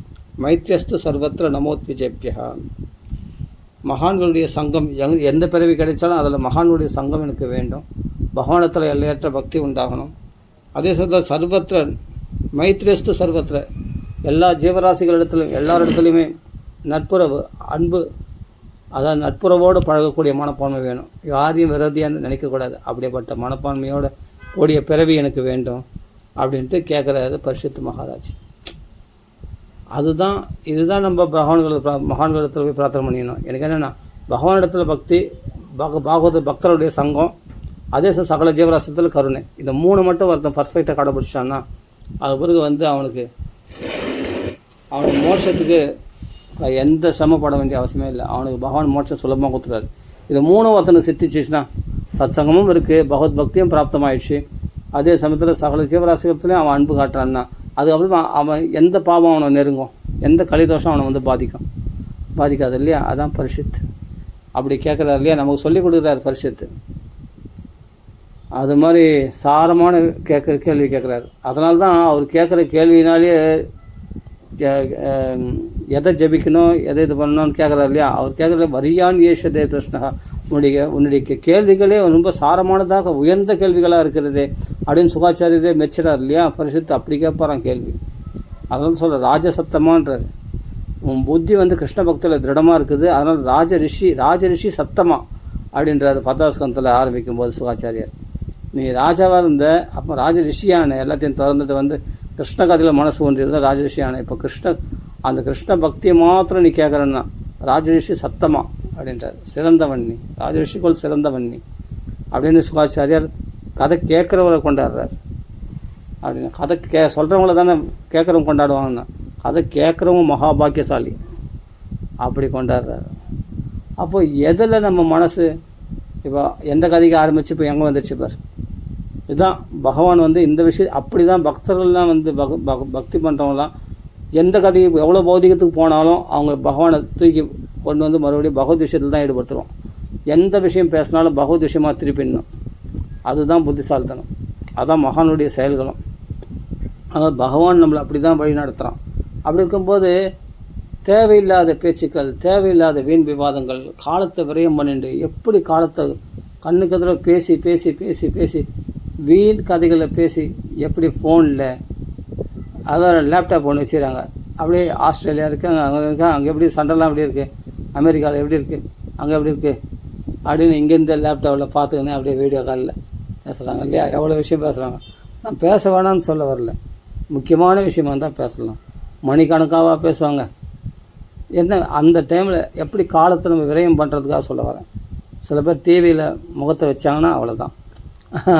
Speaker 1: மைத்ரியஸ்து சர்வத்திர நமோத்விஜேபியா. மகான்களுடைய சங்கம் எந்த பிறவி கிடைச்சாலும் அதில் மகான்களுடைய சங்கம் எனக்கு வேண்டும். பகவானத்தில் எல்லையற்ற பக்தி உண்டாகணும். அதே சமயத்தில் சர்வத்திர மைத்ரியஸ்து சர்வத்திர எல்லா ஜீவராசிகளிடத்திலும் எல்லாரிடத்துலையுமே நட்புறவு அன்பு, அதாவது நட்புறவோடு பழகக்கூடிய மனப்பான்மை வேணும். யாரையும் விரோதியான்னு நினைக்கக்கூடாது. அப்படிப்பட்ட மனப்பான்மையோட கூடிய பிறவி எனக்கு வேண்டும் அப்படின்ட்டு கேட்குறாரு பரிசுத்த மகாராஜ். இதுதான் நம்ம மகான்களிடத்தில் போய் பிரார்த்தனை பண்ணிக்கணும். எனக்கு என்னென்னா பகவானிடத்தில் பக்தி, பாகவத பக்தருடைய சங்கம், அதே சகல ஜீவராசியத்தில் கருணை, இந்த 3 மட்டும் ஒருத்தன் பர்ஃபெக்டாக கடைபிடிச்சான்னா அது பிறகு அவனுக்கு மோட்சத்துக்கு எந்த சிரமப்பட வேண்டிய அவசியமே இல்லை. அவனுக்கு பகவான் மோட்சம் சுலபமாக கொடுத்துறாரு. இது 3 ஒருத்தனுக்கு சித்திச்சிச்சுன்னா சத் சங்கமும் இருக்குது, பகவத் பக்தியும் பிராப்தமாயிடுச்சு, அதே சமயத்தில் சகல ஜீவராசிகத்துலேயும் அவன் அன்பு காட்டுறான்னா அதுக்கப்புறம் அவன் எந்த பாவம் அவனை நெருங்கும், எந்த கலிதோஷம் அவனை பாதிக்காது இல்லையா. அதான் பரிஷத்து. அப்படி கேட்குறாரு இல்லையா, நமக்கு சொல்லிக் கொடுக்குறாரு பரிஷத்து. அது மாதிரி சாரமான கேள்வி கேட்குறாரு. அதனால தான் அவர் கேட்குற கேள்வினாலே எதை ஜபிக்கணும், எதை இது பண்ணணும்னு கேட்குறாரு இல்லையா. அவர் கேட்குற வரியான் ஏஷதே கிருஷ்ணா, உன்னுடைய கேள்விகளே ரொம்ப சாரமானதாக உயர்ந்த கேள்விகளாக இருக்கிறது அப்படின்னு சுகாச்சாரியரே மெச்சுறார் இல்லையா. பரிசுத்து அப்படி கேட்பாரான் கேள்வி. அதனால சொல்கிற ராஜசத்தமான்றார். உன் புத்தி கிருஷ்ண பக்தியில் திருடமாக இருக்குது, அதனால் ராஜரிஷி சத்தமா அப்படின்றார் 10வது ஸ்கந்தத்தில் ஆரம்பிக்கும் போது சுகாச்சாரியர். நீ ராஜாவாக இருந்த அப்போ ராஜரிஷியான எல்லாத்தையும் திறந்துட்டு கிருஷ்ண கதையில் மனசு ஒன்றியிருந்தால் ராஜரிஷியான. இப்போ அந்த கிருஷ்ண பக்தியை மாத்திரம் நீ கேட்குறன்னா ராஜரிஷி சத்தமா அப்படின்றார். சிறந்தவன் நீ, ராஜரிஷிக்குள் சிறந்தவன் நீ அப்படின்னு சுகாச்சாரியார் கதை கேட்குறவரை கொண்டாடுறார். அப்படின்னு கதை சொல்கிறவங்கள தானே கேட்குறவங்க கொண்டாடுவாங்கன்னா, கதை கேட்குறவங்க மகாபாக்கியசாலி அப்படி கொண்டாடுறாரு. அப்போ எதில் நம்ம மனசு இப்போ எந்த கதைக்கு ஆரம்பித்து இப்போ எங்கே வந்துடுச்சு பார். இதுதான் பகவான் இந்த விஷயம் அப்படி தான் பக்தர்கள்லாம் பக்தி பண்ணுறவங்களாம் எந்த கதைக்கு எவ்வளோ பௌதிகத்துக்கு போனாலும் அவங்க பகவானை தூக்கி கொண்டு மறுபடியும் பகவத் விஷயத்தில் தான் ஈடுபடுத்துகிறோம். எந்த விஷயம் பேசினாலும் பகவத் விஷயமாக திருப்பிடணும். அதுதான் புத்திசாலித்தனம், அதுதான் மகானுடைய செயல்களும். அதனால் பகவான் நம்மளை அப்படி தான் வழி நடத்துகிறான். அப்படி இருக்கும்போது தேவையில்லாத பேச்சுக்கள், தேவையில்லாத வீண் விவாதங்கள், காலத்தை விரயம் பண்ணிட்டு எப்படி காலத்தை கண்ணுக்கு எதிர பேசி பேசி பேசி பேசி வீண் கதைகளை பேசி எப்படி ஃபோனில் அதாவது லேப்டாப் ஒன்று வச்சுக்கிறாங்க. அப்படியே ஆஸ்திரேலியா இருக்குது, அங்கே எப்படி சண்டைலாம் எப்படி இருக்குது, அமெரிக்காவில் எப்படி இருக்குது, அங்கே எப்படி இருக்குது அப்படின்னு இங்கேருந்து லேப்டாப்பில் பார்த்துக்கினே அப்படியே வீடியோ காலில் பேசுகிறாங்க இல்லையா. எவ்வளோ விஷயம் பேசுகிறாங்க. நான் பேச வேணான்னு சொல்ல வரல, முக்கியமான விஷயமா இருந்தால் பேசலாம். மணிக்கணக்காக பேசுவாங்க. என்ன அந்த டைமில் எப்படி காலத்தை நம்ம விரயம் பண்ணுறதுக்காக சொல்ல வரேன். சில பேர் டிவியில் முகத்தை வச்சாங்கன்னா அவ்வளோதான்,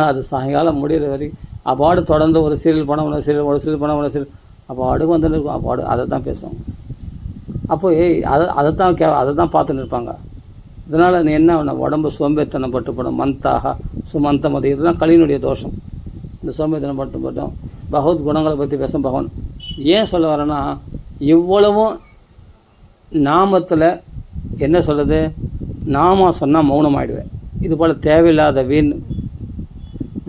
Speaker 1: அது சாயங்காலம் முடிகிற வரைக்கும் அப்பாடு தொடர்ந்து ஒரு சீரியல் படம் ஒரு சீரியல் படம் அப்போ அடுக்கு வந்துட்டு அப்பாடு அதை தான் பேசுவாங்க. அப்போ அதை தான் பார்த்துன்னு இருப்பாங்க. இதனால் நீ என்ன உடம்பு சோம்பேத்தனம் பட்டுப்படும், மந்தாக சுமந்தமதி, இதெல்லாம் கலியினுடைய தோஷம். இந்த சோம்பேத்தனம் பட்டுப்பட்டோம். பகவத் குணங்களை பற்றி பேச பகவான் ஏன் சொல்ல வரேன்னா, இவ்வளவும் நாமத்தில் என்ன சொல்லுது, நாம சொன்னால் மௌனமாகிடுவேன். இது போல் தேவையில்லாத வீண்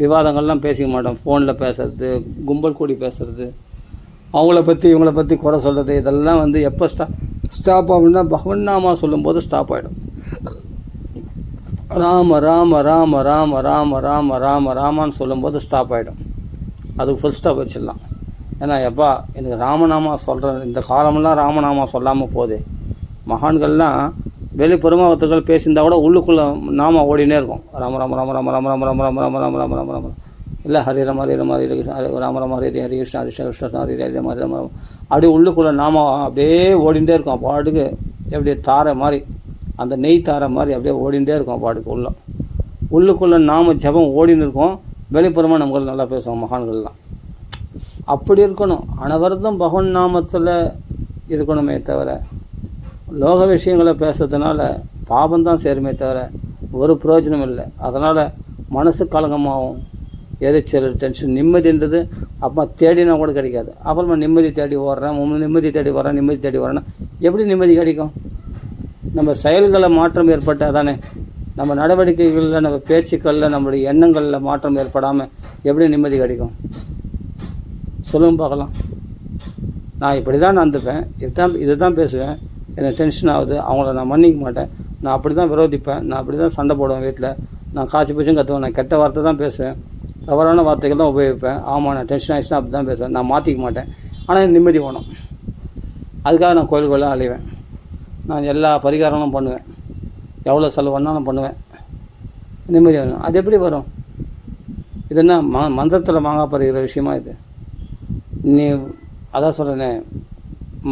Speaker 1: விவாதங்கள்லாம் பேசிக்க மாட்டோம். ஃபோனில் பேசுறது, கும்பல் கூடி பேசுறது, அவங்கள பற்றி இவங்கள பற்றி குறை சொல்கிறது, இதெல்லாம் எப்போ ஸ்டாப் ஆகும்னா பகவன் நாமா சொல்லும்போது ஸ்டாப் ஆகிடும். ராம ராம ராம ராம ராம ராம ராம ராமான்னு சொல்லும்போது ஸ்டாப் ஆகிடும். அதுக்கு ஃபுல் ஸ்டாப் வச்சிடலாம். ஏன்னா எப்பா எனக்கு ராமநாமா சொல்கிறேன், இந்த காலமெல்லாம் ராமநாமா சொல்லாமல் போகுது. மகான்கள்லாம் வெளிப்புறமாகத்துக்கள் பேசியிருந்தா கூட உள்ளுக்குள்ளே நாம ஓடினே இருக்கும். ராம ராம ராம ராம ராம ராம ராம ராம ராம ராம ராம ராம ராம இல்லை ஹரி ராம ஹரி ராம ஹரி கிருஷ்ண ராம ராம ஹரி ஹரி கிருஷ்ண ஹரி கிருஷ்ண ஹரி ஹரி ராம ஹரி ராம அப்படியே உள்ளுக்குள்ளே நாம அப்படியே ஓடிகிட்டே இருக்கும். பாட்டுக்கு எப்படி தாரை மாதிரி, அந்த நெய் தாரை மாதிரி அப்படியே ஓடிகிட்டே இருக்கும் பாட்டுக்கு. உள்ளுக்குள்ளே நாம ஜபம் ஓடின்னு இருக்கும். வெளிப்புறமாக நம்மளுக்கு நல்லா பேசுவோம் மகான்கள்லாம். அப்படி இருக்கணும். அனவரதம் பகவன் நாமத்தில் இருக்கணுமே தவிர லோக விஷயங்களை பேசுறதுனால பாபந்தான் சேருமே தவிர ஒரு பிரயோஜனம் இல்லை. அதனால் மனசு கலங்கமாகும், எரிச்சல், டென்ஷன், நிம்மதின்றது அப்போ தேடினா கூட கிடைக்காது. அப்புறமா நிம்மதி தேடி ஓடுறேன், நிம்மதி தேடி வரேன்னா எப்படி நிம்மதி கிடைக்கும்? நம்ம செயல்களில் மாற்றம் ஏற்பட்டால் தானே, நம்ம நடவடிக்கைகளில், நம்ம பேச்சுக்களில், நம்மளுடைய எண்ணங்களில் மாற்றம் ஏற்படாமல் எப்படி நிம்மதி கிடைக்கும்? சொல்லுங்க பார்க்கலாம். நான் இப்படி தான் நடந்துப்பேன், இதை தான் பேசுவேன், எனக்கு டென்ஷன் ஆகுது, அவங்கள நான் மன்னிக்க மாட்டேன், நான் அப்படி தான் விரோதிப்பேன், நான் அப்படி தான் சண்டை போடுவேன் வீட்டில், நான் காய்ச்சி பூச்சும் கற்றுவேன், நான் கெட்ட வார்த்தை தான் பேசுவேன், தவறான வார்த்தைகள் தான் உபயோகிப்பேன், ஆமாம் நான் டென்ஷன் ஆகிடுச்சுன்னா அப்படி தான் பேசுவேன், நான் மாற்றிக்க மாட்டேன். ஆனால் நிம்மதி வேணும். அதுக்காக நான் கோயிலுக்குள்ளே அழிவேன், நான் எல்லா பரிகாரங்களும் பண்ணுவேன், எவ்வளோ செலவு பண்ணாலும் பண்ணுவேன், நிம்மதி வேணும். அது எப்படி வரும்? இது என்ன மந்திரத்தில் மாங்காய் பறிக்கிற விஷயமா இது? நீ அதான் சொல்கிறேனே,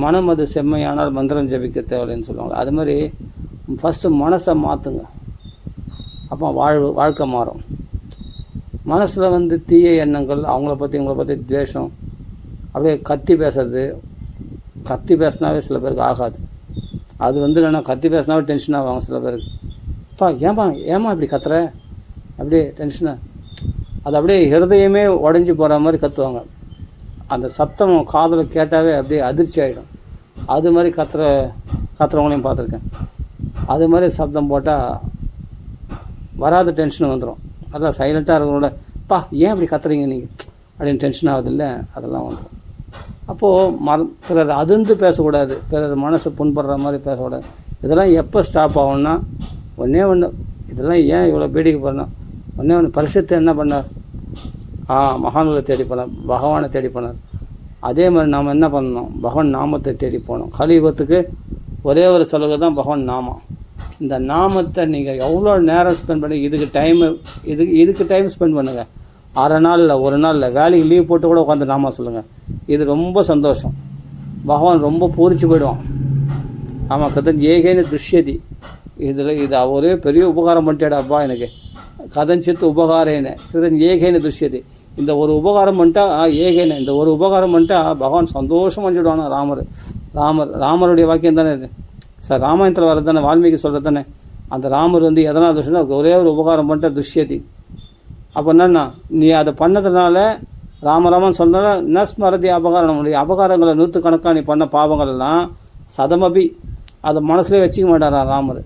Speaker 1: மனம் அது செம்மையானால் மந்திரம் ஜபிக்க தேவையில்லைன்னு சொல்லுவாங்க. அது மாதிரி ஃபஸ்ட்டு மனசை மாற்றுங்க, அப்போ வாழ்க்கை மாறும். மனசில் தீய எண்ணங்கள், அவங்கள பற்றி இவங்கள பற்றி துவேஷம், அப்படியே கத்தி பேசினாவே சில பேருக்கு ஆகாது. அது இல்லைன்னா கத்தி பேசினாவே டென்ஷன் ஆவாங்க சில பேருக்கு. ஏமா இப்படி கத்துற, அப்படியே டென்ஷனாக, அது அப்படியே ஹிருதயமே உடஞ்சி போகிற மாதிரி கத்துவாங்க. அந்த சத்தம் காதில் கேட்டாவே அப்படியே அதிர்ச்சி ஆகிடும். அது மாதிரி கத்துறவங்களையும் பார்த்துருக்கேன். அது மாதிரி சப்தம் போட்டால் வராத டென்ஷன் வந்துடும். அதெல்லாம் சைலண்ட்டாக இருக்கிறோட ஏன் இப்படி கத்துறீங்க நீங்கள் அப்படின்னு டென்ஷன் ஆகுதில்ல, அதெல்லாம் வந்துடும். அப்போது பிறர் அதிர்ந்து பேசக்கூடாது, பிறர் மனசு புண்படுற மாதிரி பேசக்கூடாது. இதெல்லாம் எப்போ ஸ்டாப் ஆகும்னா, ஒன்றே இதெல்லாம் ஏன் இவ்வளோ பீடிக்கு போடணும், ஒன்று பரிசுத்தை என்ன பண்ணார்? மகான்களை தேடி போனார், பகவானை தேடி போனார். அதே மாதிரி நாம் என்ன பண்ணணும்? பகவான் நாமத்தை தேடி போகணும். கலியுகத்துக்கு ஒரே ஒரு சலுகை தான் பகவான் நாமம். இந்த நாமத்தை நீங்கள் எவ்வளோ நேரம் ஸ்பெண்ட் பண்ணி இதுக்கு டைம் ஸ்பெண்ட் பண்ணுங்கள். அரை நாள் இல்லை, ஒரு நாள் இல்லை, வேலைக்கு லீவ் போட்டு கூட உட்காந்து நாம சொல்லுங்கள். இது ரொம்ப சந்தோஷம். பகவான் ரொம்ப பூரிச்சு போயிடுவான். ஆமாம், கதன் ஏகேன்னு துஷ்யதி, இது ஒரே பெரிய உபகாரம் பண்ணிட்டேடா அப்பா எனக்கு, கதஞ்சித்து உபகாரேன்னு கதன் ஏகேன்னு துஷ்யதி. இந்த ஒரு உபகாரம் பண்ணிட்டா ஏகேன்னு, இந்த ஒரு உபகாரம் பண்ணிட்டா பகவான் சந்தோஷம் பண்ணிவிடுவானா. ராமருடைய வாக்கியம் தானே இது சார், ராமாயணத்தில் வர்றது தானே, வால்மீகி சொல்கிறது தானே. அந்த ராமர் எதனால் துஷ்யனா, ஒரே ஒரு உபகாரம் பண்ணிட்டா துஷ்யதி. அப்போ என்னன்னா, நீ அதை பண்ணதுனால ராமராமன் சொன்னதால நஸ்மரதி அபகாரம், நம்முடைய அபகாரங்களை 100கணக்காக நீ பண்ண பாவங்கள்லாம் சதமபி அதை மனசுலேயே வச்சுக்க மாட்டாரா ராமர்.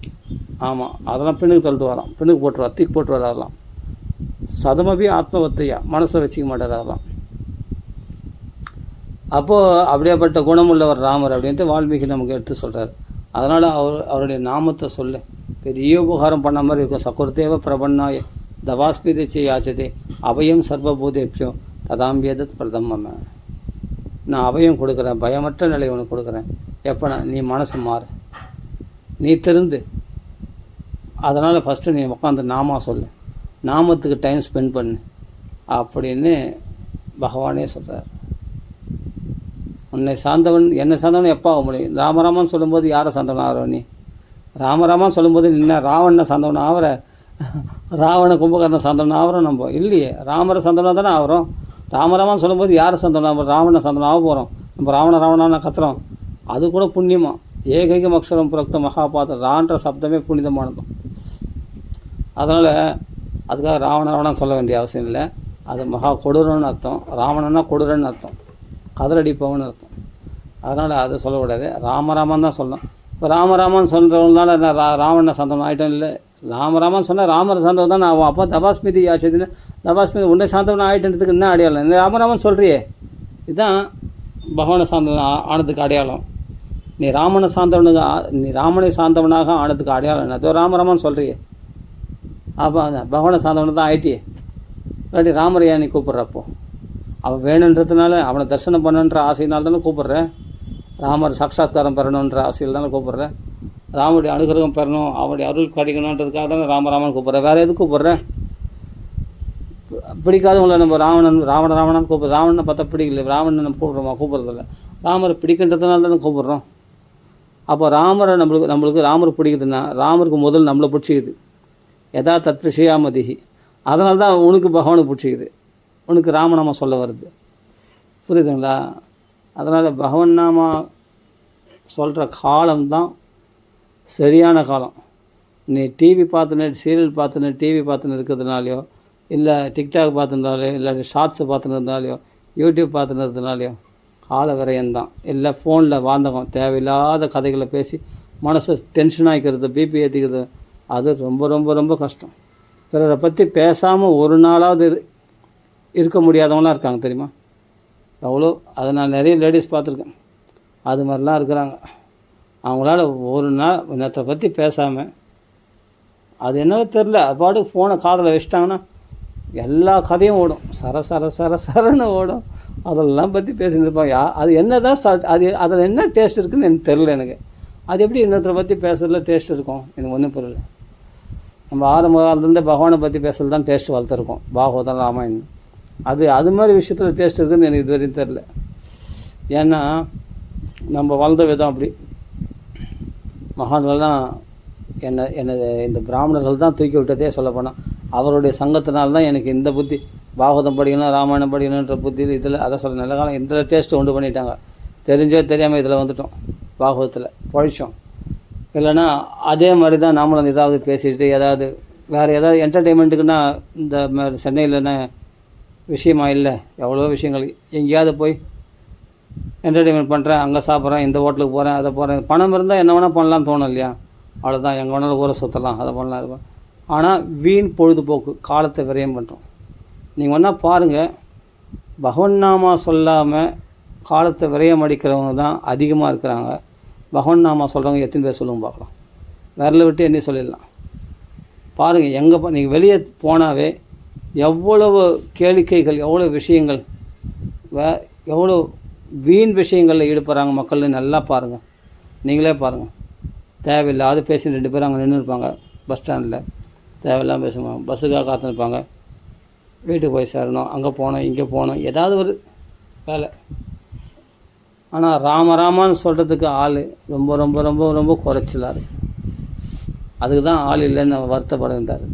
Speaker 1: ஆமாம், அதெல்லாம் பின்னுக்கு தள்ளிட்டு வரான், பின்னுக்கு போட்டுருவார், தூக்கி போட்டு வராலாம். சதமபி ஆத்மவத்தையா மனசில் வச்சுக்க மாட்டார் அதெல்லாம். அப்போது அப்படியேப்பட்ட குணமுள்ளவர் ராமர் அப்படின்ட்டு வால்மீகி நமக்கு எடுத்து சொல்கிறார். அதனால் அவருடைய நாமத்தை சொல்ல பெரிய உபகாரம் பண்ண மாதிரி இருக்கும். சகுர்தேவ பிரபன்னாய தவாஸ்பீதச்சே யாச்சதே அபயம் சர்வபூதேப்யோ ததாம்பியதத் பிரதம. நான் அபயம் கொடுக்குறேன், பயமற்ற நிலை உனக்கு கொடுக்குறேன். எப்போனா நீ மனசு மாறு, நீ திருந்து. அதனால் ஃபஸ்ட்டு நீ உட்காந்து நாமா சொல்லு, நாமத்துக்கு டைம் ஸ்பெண்ட் பண்ணு அப்படின்னு பகவானே சொல்கிறார். என்னை சார்ந்தவன் எப்போ ஆக முடியும்? ராமராமன் சொல்லும்போது யாரை சார்ந்தவன் ஆகிற நீ? ராமராமன் சொல்லும்போது நின்ன ராவணனை சார்ந்தவன் ஆகிற, ராவண கும்பகர்ண சார்ந்தவன் ஆகிறோம் நம்ம இல்லையே. ராமரை சார்ந்தவனாக தானே ஆகிறோம். ராமராமன் சொல்லும்போது யாரை சார்ந்தவன்? நம்ம ராவணனை சார்ந்தவன் ஆக போகிறோம். நம்ம ராவணான கத்துறோம். அது கூட புண்ணியமாக ஏகைகம் அக்ஷரம் புரக்த மகாபாத்திரம், ரான்ற சப்தமே புனிதமானதும். அதனால் அதுக்காக ராவணன் சொல்ல வேண்டிய அவசியம் இல்லை. அது மகா கொடூரன்னு அர்த்தம். ராவணன்னா கொடூரன்னு அர்த்தம், கதறடிப்பவன் அர்த்தம். அதனால் அதை சொல்லக்கூடாது, ராமராமன் தான் சொல்லணும். இப்போ ராமராமன் சொல்கிறவங்களால நான் ராவணனை சாந்தவன் ஆகிட்டோம் இல்லை. ராமராமன் சொன்னால் ராமரை சாந்தவன் தான் ஆகும். அப்போ தபாஸ்மிதி ஆச்சுன்னு தபாஸ்மிதி உன்னை சாந்தவன் ஆகிட்டதுக்கு என்ன அடையாளம்? ராமராமன் சொல்கிறியே, இதுதான் பகவானை சாந்தவன் ஆனதுக்கு அடையாளம். நீ ராமனை சார்ந்தவனாக ஆனதுக்கு அடையாளம் என்ன? அதோ ராமராமன் சொல்கிறியே, அப்போ பகவானை சார்ந்தவனை தான் ஆயிட்டியே. இல்லாட்டி ராமரை ஏன் நீ கூப்பிட்றப்போ? அவன் வேணுன்றதுனால, அவனை தரிசனம் பண்ணுன்ற ஆசையினால் தானே கூப்பிட்றேன். ராமர் சாட்சாத்காரம் பெறணுன்ற ஆசையில் தானே கூப்பிட்றேன். ராமனுடைய அனுகிரகம் பெறணும், அவனுடைய அருள் கிடைக்கணுன்றதுக்காக தானே ராமராமன் கூப்பிட்றேன். வேறு எதுக்கு கூப்பிட்றேன்? பிடிக்காதவங்கள நம்ம ராவணன் கூப்பிட்றோம். ராவணனை பார்த்தா பிடிக்கல, ராவணனை நம்ம கூப்பிட்றதில்ல. ராமரை பிடிக்கின்றதுனால தானே கூப்பிட்றோம். அப்போ ராமரை நம்மளுக்கு ராமர் பிடிக்குதுன்னா, ராமருக்கு முதல் நம்மளை பிடிச்சிக்குது. எதா தத் விஷயாமதிஹி. அதனால தான் உனக்கு பகவானுக்கு பிடிச்சிக்குது, உனக்கு ராமநாமா சொல்ல வருது. புரியுதுங்களா? அதனால் பகவன் நாமா சொல்கிற காலம்தான் சரியான காலம். நீ டிவி பார்த்துன்னு, சீரியல் பார்த்துன்னு, டிவி பார்த்துன்னு இருக்கிறதுனாலையோ, இல்லை டிக்டாக் பார்த்துருந்தாலையோ, இல்லை ஷார்ட்ஸை பார்த்துன்னு இருந்தாலையோ, யூடியூப் பார்த்துன்னு இருந்ததுனாலையோ கால விரயம்தான். இல்லை ஃபோனில் வாந்தகம், தேவையில்லாத கதைகளை பேசி மனசை டென்ஷன் ஆகிக்கிறது, பிபி ஏற்றிக்கிறது, அது ரொம்ப ரொம்ப ரொம்ப கஷ்டம். பிறரை பற்றி பேசாமல் ஒரு நாளாவது இருக்க முடியாதவங்களாம் இருக்காங்க தெரியுமா? அவ்வளோ அதை நான் நிறைய லேடிஸ் பார்த்துருக்கேன். அது மாதிரிலாம் இருக்கிறாங்க. அவங்களால ஒரு நாள் இன்னத்தை பற்றி பேசாமல், அது என்னவோ தெரில, அது பாட்டுக்கு ஃபோனை காதில் வச்சிட்டாங்கன்னா எல்லா கதையும் ஓடும், சரன்னு ஓடும். அதெல்லாம் பற்றி பேசிட்டு இருப்பாங்க. அது என்ன தான் அது அதில் என்ன டேஸ்ட் இருக்குதுன்னு எனக்கு தெரில. எனக்கு அது எப்படி இன்னொருத்தரை பற்றி பேசுறதுல டேஸ்ட் இருக்கும்? எனக்கு ஒன்றும் புரியல. நம்ம ஆரம்ப காலத்துலேருந்து பகவானை பற்றி பேசுறது தான் டேஸ்ட் வளர்த்துருக்கோம், பாகவதம், ராமாயணம். அது மாதிரி விஷயத்தில் டேஸ்ட் இருக்குதுன்னு எனக்கு இது வரையும் தெரில. ஏன்னா நம்ம வளர்ந்த விதம் அப்படி. மகான்கள்லாம் என்னை இந்த பிராமணர்கள் தான் தூக்கி விட்டதே சொல்லப்போனால். அவருடைய சங்கத்தினால்தான் எனக்கு இந்த புத்தி, பாகவதம் படிக்கணும், ராமாயணம் படிக்கணுன்ற புத்தி இதில் அதை சொல்ல நல்ல காலம் இந்த டேஸ்ட்டு உண்டு பண்ணிட்டாங்க. தெரிஞ்சோ தெரியாமல் இதில் வந்துட்டோம், பாகவதத்தில் பழிச்சோம். இல்லைன்னா அதே மாதிரி தான் நாமளும் ஏதாவது பேசிட்டு ஏதாவது வேறு ஏதாவது என்டர்டெயின்மெண்ட்டுக்குன்னா இந்த சென்னையிலன்னா விஷயமா இல்லை, எவ்வளோ விஷயங்கள். எங்கேயாவது போய் என்டர்டெயின்மெண்ட் பண்ணுறேன், அங்கே சாப்பிட்றேன், இந்த ஹோட்டலுக்கு போகிறேன், அதை போகிறேன். பணம் இருந்தால் என்ன வேணால் பண்ணலான்னு தோணும் இல்லையா? அவ்வளோதான், எங்கே வேணாலும் ஊரை சுற்றலாம், அதை பண்ணலாம், இது பண்ணலாம். ஆனால் வீண் பொழுதுபோக்கு, காலத்தை விரயம் பண்ணுறோம். நீங்கள் வேணால் பாருங்கள், பகவன் நாமா சொல்லாமல் காலத்தை விரயம் அடிக்கிறவங்க தான் அதிகமாக இருக்கிறாங்க. பகவன் நாமா சொல்கிறவங்க எத்தனை பேர் சொல்லுங்க பார்க்கலாம். விரல விட்டு எண்ணி சொல்லிடலாம். பாருங்கள், எங்கே நீங்கள் வெளியே போனாவே எவ்வளவு கேளிக்கைகள், எவ்வளோ விஷயங்கள், எவ்வளோ வீண் விஷயங்களில் ஈடுபடுறாங்க மக்கள்னு நல்லா பாருங்கள். நீங்களே பாருங்கள். தேவையில்லாத பேசி 2 பேர் அங்கே நின்று இருப்பாங்க பஸ் ஸ்டாண்டில், தேவையில்லாமல் பேசுவாங்க. பஸ்ஸுக்காக காத்துருப்பாங்க, வீட்டுக்கு போய் சேரணும், அங்கே போகணும், இங்கே போகணும், ஏதாவது ஒரு வேலை. ஆனால் ராமராமான்னு சொல்கிறதுக்கு ஆள் ரொம்ப ரொம்ப ரொம்ப ரொம்ப குறைச்சலாக இருக்குது. அதுக்கு தான் ஆள் இல்லைன்னு வருத்தப்படுகிறார்.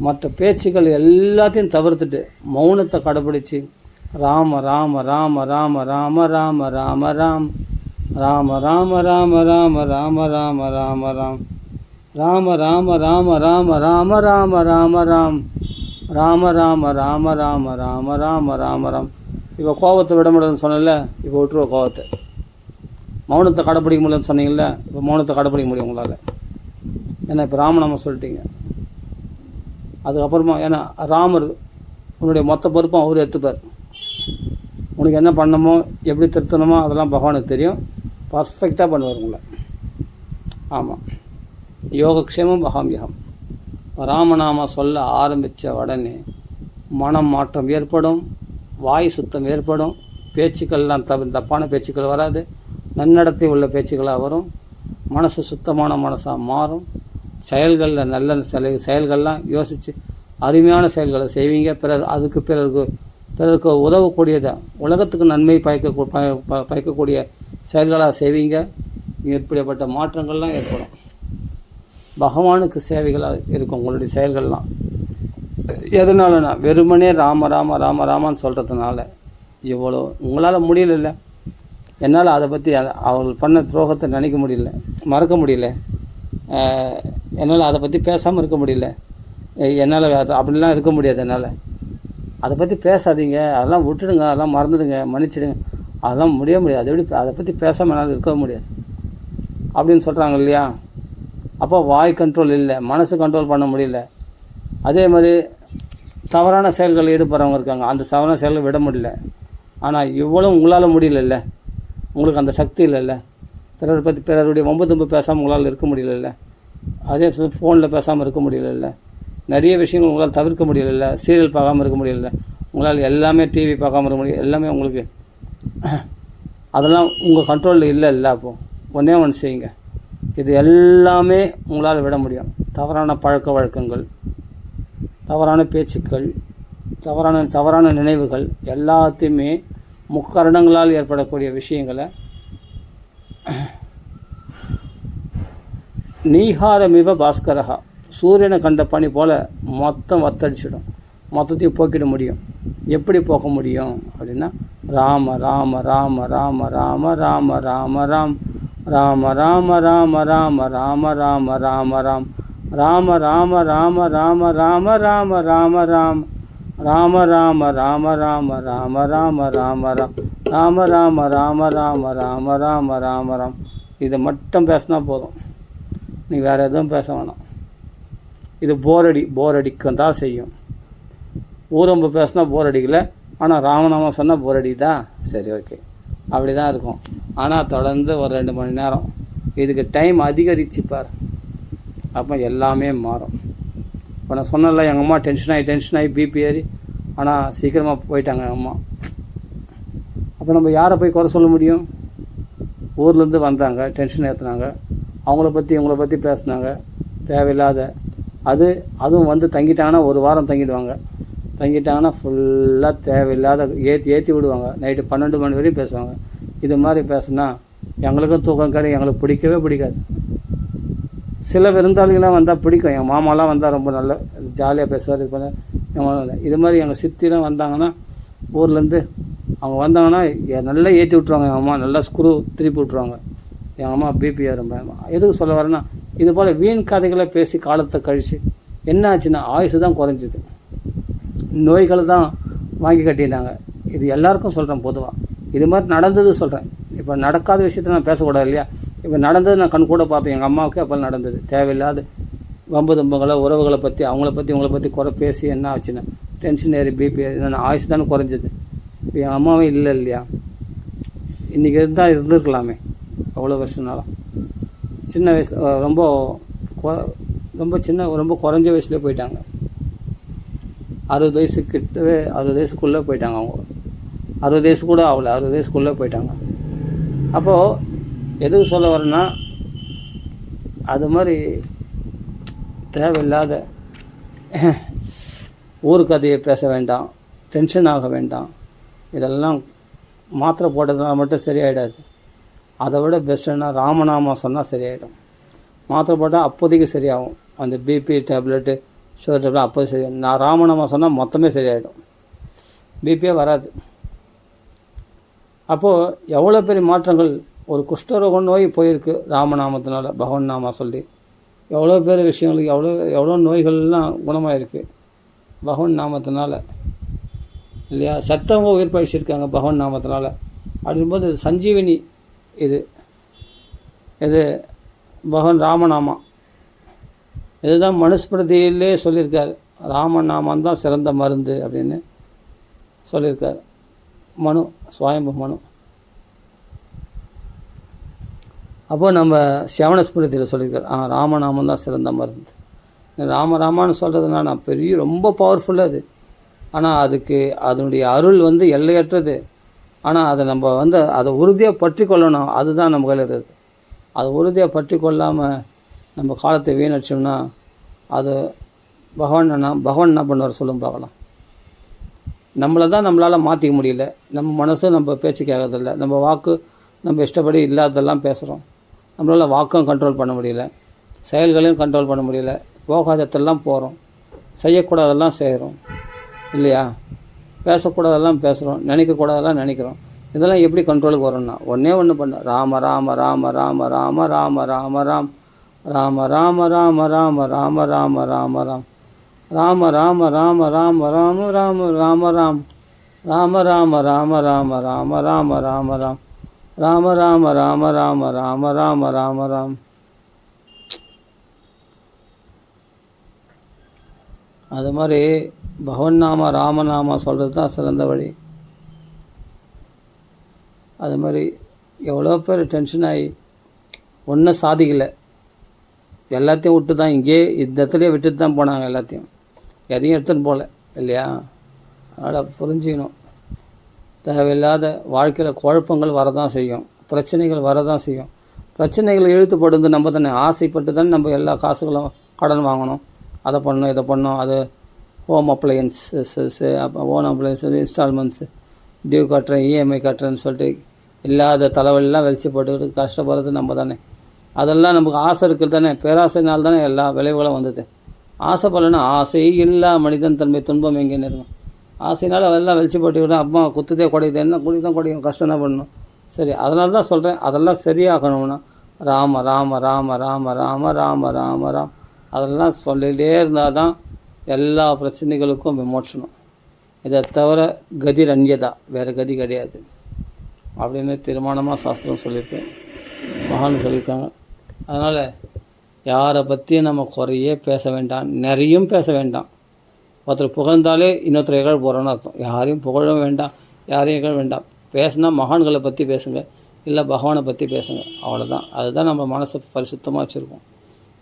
Speaker 1: மற்ற பேச்சுக்கள் எல்லாத்தையும் தவிர்த்துட்டு மௌனத்தை கடைப்பிடிச்சி ராம ராம ராம ராம ராம ராம ராம ராம் ராம ராம ராம ராம ராம ராம ராம ராம் ராம ராம ராம ராம ராம ராம ராம ராம் ராம ராம ராம ராம ராம ராம ராம ராம். இப்போ கோபத்தை விட முடியலன்னு சொன்னல, இப்போ விட்டுருவ கோபத்தை. மௌனத்தை கடைப்பிடிக்க முடியலன்னு சொன்னீங்கல்ல, இப்போ மௌனத்தை கடைப்பிடிக்க முடியும் உங்களால். ஏன்னா இப்போ ராமநாம சொல்லிட்டீங்க. அதுக்கப்புறமா ஏன்னா ராமர் உன்னுடைய மொத்த பொறுப்பும் அவர் எடுத்துப்பார். உனக்கு என்ன பண்ணணுமோ எப்படி திருத்தணுமோ அதெல்லாம் பகவானுக்கு தெரியும், பர்ஃபெக்டாக பண்ணுவார் உங்களை. ஆமாம், யோகக்ஷேமம் பகாமியகம். ராமநாமா சொல்ல ஆரம்பித்த உடனே மனம் மாற்றம் ஏற்படும், வாய் சுத்தம் ஏற்படும், பேச்சுக்கள்லாம் தப்பான பேச்சுக்கள் வராது, நன்னடத்தை உள்ள பேச்சுக்களாக வரும், மனசு சுத்தமான மனசாக மாறும், செயல்களில் நல்ல செயல்கள்லாம் யோசித்து அருமையான செயல்களை செய்வீங்க. பிறருக்கு உதவக்கூடியதை, உலகத்துக்கு நன்மை பயக்கக்கூடிய செயல்களாக செய்வீங்க. இப்படிப்பட்ட மாற்றங்கள்லாம் ஏற்படும். பகவானுக்கு சேவைகளாக இருக்கும் உங்களுடைய செயல்கள்லாம். எதனாலனா வெறுமனே ராம ராம ராம ராமான்னு சொல்கிறதுனால இவ்வளோ உங்களால் முடியல. என்னால் அதை பற்றி அவர்கள் பண்ண துரோகத்தை நினைக்க முடியல, மறக்க முடியல. என்னால் அதை பற்றி பேசாமல் இருக்க முடியல. என்னால் அப்படிலாம் இருக்க முடியாது. என்னால் அதை பற்றி பேசாதீங்க, அதெல்லாம் விட்டுடுங்க, அதெல்லாம் மறந்துடுங்க, மன்னிச்சிடுங்க, அதெல்லாம் முடியாது. அது எப்படி அதை பற்றி பேசாமல் என்னால் இருக்க முடியாது அப்படின்னு சொல்கிறாங்க இல்லையா? அப்போ வாய் கண்ட்ரோல் இல்லை, மனசு கண்ட்ரோல் பண்ண முடியல. அதே மாதிரி தவறான செயல்களில் ஈடுபடுறவங்க இருக்காங்க, அந்த தவறான செயல்களை விட முடியல. ஆனால் இவ்வளோ உங்களால் முடியல, உங்களுக்கு அந்த சக்தி இல்லைல்ல. பிறருடைய வம்பு தும்பு பேசாமல் உங்களால் இருக்க முடியல. அதே ஃபோனில் பேசாமல் இருக்க முடியல. நிறைய விஷயங்கள் உங்களால் தவிர்க்க முடியல. சீரியல் பார்க்காமல் இருக்க முடியல. உங்களால் எல்லாமே டிவி பார்க்காம இருக்க முடியும். எல்லாமே உங்களுக்கு அதெல்லாம் உங்கள் கண்ட்ரோலில் இல்லை. அப்போது ஒன்று செய்யுங்க, இது எல்லாமே உங்களால் விட முடியும். தவறான பழக்க வழக்கங்கள், தவறான பேச்சுக்கள், தவறான நினைவுகள் எல்லாத்தையுமே முக்கரணங்களால் ஏற்படக்கூடிய விஷயங்களை நீஹாரமிவ பாஸ்கரஹா, சூரியனை கண்ட பனி போல் மொத்தம் வத்தடிச்சிடும், மொத்தத்தையும் போக்கிட முடியும். எப்படி போக முடியும் அப்படின்னா ராம ராம ராம ராம ராம ராம ராம ராம் ராம ராம ராம ராம ராம ராம ராம ராம் ராம ராம ராம ராம ராம ராம ராம ராம் ராம ராம ராம ராம ராம ராம ராம ராம் ராம ராம ராம ராம ராம ராம ராம ராம் இதை மட்டும் பேசினா போதும், நீ வேறு எதுவும் பேச வேணாம். இது போர் அடிக்க தான் செய்யும். ஊரம்பு பேசினா போர் அடிக்கலை, ஆனால் ராமநாமம் சொன்னால் போர் அடிக்குதா? சரி, ஓகே, அப்படி தான் இருக்கும். ஆனால் தொடர்ந்து ஒரு 2 மணி நேரம் இதுக்கு டைம் அதிகரிச்சுப்பார், அப்போ எல்லாமே மாறும். இப்போ நான் சொன்னல, எங்கள் அம்மா டென்ஷன் ஆகி பிபி ஏறி, ஆனால் சீக்கிரமாக போயிட்டாங்க எங்கள் அம்மா. அப்போ நம்ம யாரை போய் குறை சொல்ல முடியும்? ஊர்லேருந்து வந்தாங்க, டென்ஷன் ஏற்றுனாங்க, இவங்கள பற்றி பேசுனாங்க தேவையில்லாத. அதுவும் வந்து தங்கிட்டாங்கன்னா 1 வாரம் தங்கிடுவாங்க. தங்கிட்டாங்கன்னா ஃபுல்லாக தேவையில்லாத ஏற்றி விடுவாங்க. நைட்டு 12 மணி வரையும் பேசுவாங்க. இது மாதிரி பேசுனா எங்களுக்கும் தூக்கம் கிடையாது, எங்களுக்கு பிடிக்கவே பிடிக்காது. சில விருந்தாளிகளாம் வந்தால் பிடிக்கும். எங்கள் மாமாலாம் வந்தால் ரொம்ப நல்ல ஜாலியாக பேசுவார். இது மாதிரி எங்கள் சித்திலாம் வந்தாங்கன்னா, ஊர்லேருந்து அவங்க வந்தாங்கன்னா நல்லா ஏற்றி விட்ருவாங்க. எங்கள் அம்மா நல்லா ஸ்க்ரூ திருப்பி விட்ருவாங்க. எங்கள் அம்மா பிபி ஏறும். எதுக்கு சொல்ல வரேன்னா, இது போல் வீண் கதைகளை பேசி காலத்தை கழித்து என்ன ஆச்சுன்னா ஆயுசு தான் குறைஞ்சிது, நோய்களை தான் வாங்கி கட்டிட்டாங்க. இது எல்லாருக்கும் சொல்கிறேன் பொதுவாக. இது மாதிரி நடந்தது சொல்கிறேன். இப்போ நடக்காத விஷயத்தை நான் பேசக்கூடாது இல்லையா? இப்போ நடந்தது நான் கண் கூட பார்த்தேன். எங்கள் அம்மாவுக்கு அப்போ நடந்தது. தேவையில்லாத வம்பு தும்பங்களை, உறவுகளை பற்றி, இவங்களை பற்றி குறை பேசி என்ன ஆச்சுன்னா டென்ஷன் ஏறி பிபி ஏறி நான் ஆயுசு தானே குறைஞ்சிது. இப்போ என் அம்மாவே இல்லையா? இன்றைக்கி இருந்திருக்கலாமே அவ்வளோ வருஷம்னாலும். சின்ன வயசு ரொம்ப குறைஞ்ச வயசுலேயே போயிட்டாங்க. 60 வயசுக்குள்ளே போயிட்டாங்க. அவங்க 60 வயசு கூட ஆகலை, 60 வயசுக்குள்ளே போயிட்டாங்க. அப்போது எதுக்கு சொல்ல வரேன்னா, அது மாதிரி தேவையில்லாத ஊர் கதையை பேச வேண்டாம், டென்ஷன் ஆக வேண்டாம். இதெல்லாம் மாத்திரை போட்டதுனால மட்டும் சரியாயிடாது. அதை விட பெஸ்ட்டுன்னா ராமநாமம் சொன்னால் சரியாயிடும். மாத்திரை போட்டால் அப்போதைக்கு சரியாகும். அந்த பிபி டேப்லெட்டு, சுகர் டேப்லெட் அப்போது சரியாகும். நான் ராமநாமம் சொன்னால் மொத்தமே சரியாயிடும், பிபியே வராது. அப்போது எவ்வளோ பெரிய மாற்றங்கள், ஒரு குஷ்டரோக நோய் போயிருக்கு ராமநாமத்தினால, பகவன் நாமா சொல்லி. எவ்வளோ பேர் விஷயங்களுக்கு எவ்வளோ நோய்கள்லாம் குணமாயிருக்கு பகவன் நாமத்தினால இல்லையா? சத்தவங்க உயிர் பழிச்சிருக்காங்க பகவன் நாமத்தினால. அப்படின்போது சஞ்சீவினி இது பகவான் ராமநாமா. இதுதான் மனுஸ்மிருதியிலே சொல்லியிருக்கார். ராமநாமம் தான் சிறந்த மருந்து அப்படின்னு சொல்லியிருக்கார் சுவாயம்பு மனு. அப்போது நம்ம சிவன ஸ்மிருதியில் சொல்லியிருக்கார், ராமநாமம் தான் சிறந்த மருந்து. ராமான்னு சொல்கிறதுனா நான் ரொம்ப பவர்ஃபுல்லாக அது. ஆனால் அதனுடைய அருள் எல்லையற்றது. ஆனால் அதை நம்ம அதை உறுதியாக பற்றி கொள்ளணும். அதுதான் நம்ம கையில் இருக்குது. அதை உறுதியாக பற்றி கொள்ளாமல் நம்ம காலத்தை வீணடிச்சோம்னா அது பகவான் என்ன பண்ணுவார் சொல்லும் பார்க்கலாம். நம்மளால் மாற்றிக்க முடியல. நம்ம மனசு நம்ம பேச்சு கேட்கறதில்ல. நம்ம வாக்கு நம்ம இஷ்டப்படி இல்லாததெல்லாம் பேசுகிறோம். நம்மளால் வாக்கும் கண்ட்ரோல் பண்ண முடியல, செயல்களையும் கண்ட்ரோல் பண்ண முடியல. போகாததெல்லாம் போகிறோம், செய்யக்கூடாதெல்லாம் செய்கிறோம் இல்லையா? பேசக்கூடாதெல்லாம் பேசுகிறோம், நினைக்கக்கூடாதெல்லாம் நினைக்கிறோம். இதெல்லாம் எப்படி கண்ட்ரோலுக்கு வரணும்னா ஒன்றே ஒன்று பண்ண, ராம ராம ராம ராம ராம ராம ராம ராம் ராம ராம ராம ராம ராம ராம ராம ராம் ராம ராம ராம ராம ராம ராம ராம ராம் ராம ராம ராம ராம ராம ராம ராம ராம் ராம ராம ராம ராம ராம ராம ராம ராம். அது மாதிரி பகவன் நாம ராமநாமா சொல்கிறது தான் சிறந்த வழி. அது மாதிரி எவ்வளோ பேர் டென்ஷன் ஆகி ஒன்றும் சாதிக்கலை, எல்லாத்தையும் விட்டு தான் இந்த இடத்துலையே விட்டுட்டு தான் போனாங்க. எதையும் எடுத்துன்னு போகல இல்லையா? அதனால் புரிஞ்சுக்கணும், தேவையில்லாத வாழ்க்கையில் குழப்பங்கள் வரதான் செய்யும், பிரச்சனைகள் வரதான் செய்யும். பிரச்சனைகள் இழுத்துப்படுது நம்ம தானே, ஆசைப்பட்டு தானே நம்ம எல்லா காசுகளும் கடன் வாங்கணும், அதை பண்ணணும் இதை பண்ணணும். அது ஹோம் அப்ளையன்ஸு, இன்ஸ்டால்மெண்ட்ஸு, டியூ கட்டுறேன், இஎம்ஐ கட்டுறேன்னு சொல்லிட்டு இல்லாத தலைவலிலாம் வெளிச்சு போட்டுக்கிட்டு கஷ்டப்படுறது நம்ம தானே. அதெல்லாம் நமக்கு ஆசை இருக்குது தானே, பேராசைனால் தானே எல்லா விளைவுகளும் வந்தது. ஆசைப்படலைன்னா ஆசை இல்லா மனிதன் தன்மை துன்பம் எங்கேன்னு இருக்கும். ஆசையினால் அதெல்லாம் வெளிச்சு போட்டுக்கிட்டோம், அம்மா குத்துதே குடையுது, என்ன குடிதான் குடையும், கஷ்டம் என்ன பண்ணணும். சரி, அதனால தான் சொல்கிறேன், அதெல்லாம் சரியாகணும்னா ராம ராம ராம ராம ராம ராம ராம ராம் அதெல்லாம் சொல்லிகிட்டே இருந்தால் தான் எல்லா பிரச்சனைகளுக்கும் விமோச்சனம். இதை தவிர கதி ரன்யதா, வேறு கதி கிடையாது அப்படின்னு தீர்மானமாக சாஸ்திரம் சொல்லியிருக்கேன். மகான் சொல்லியிருக்காங்க. அதனால் யாரை பற்றியும் நம்ம குறையே பேச வேண்டாம், நிறையும் பேச வேண்டாம். ஒருத்தர் புகழ்ந்தாலே இன்னொருத்தர் இகழ போகிறோன்னு அர்த்தம். யாரையும் புகழவும் வேண்டாம், யாரையும் இகழ வேண்டாம். பேசுனா மகான்களை பற்றி பேசுங்க, இல்லை பகவானை பற்றி பேசுங்க, அவ்வளோதான். அதுதான் நம்ம மனசை பரிசுத்தமாக வச்சுருக்கோம்.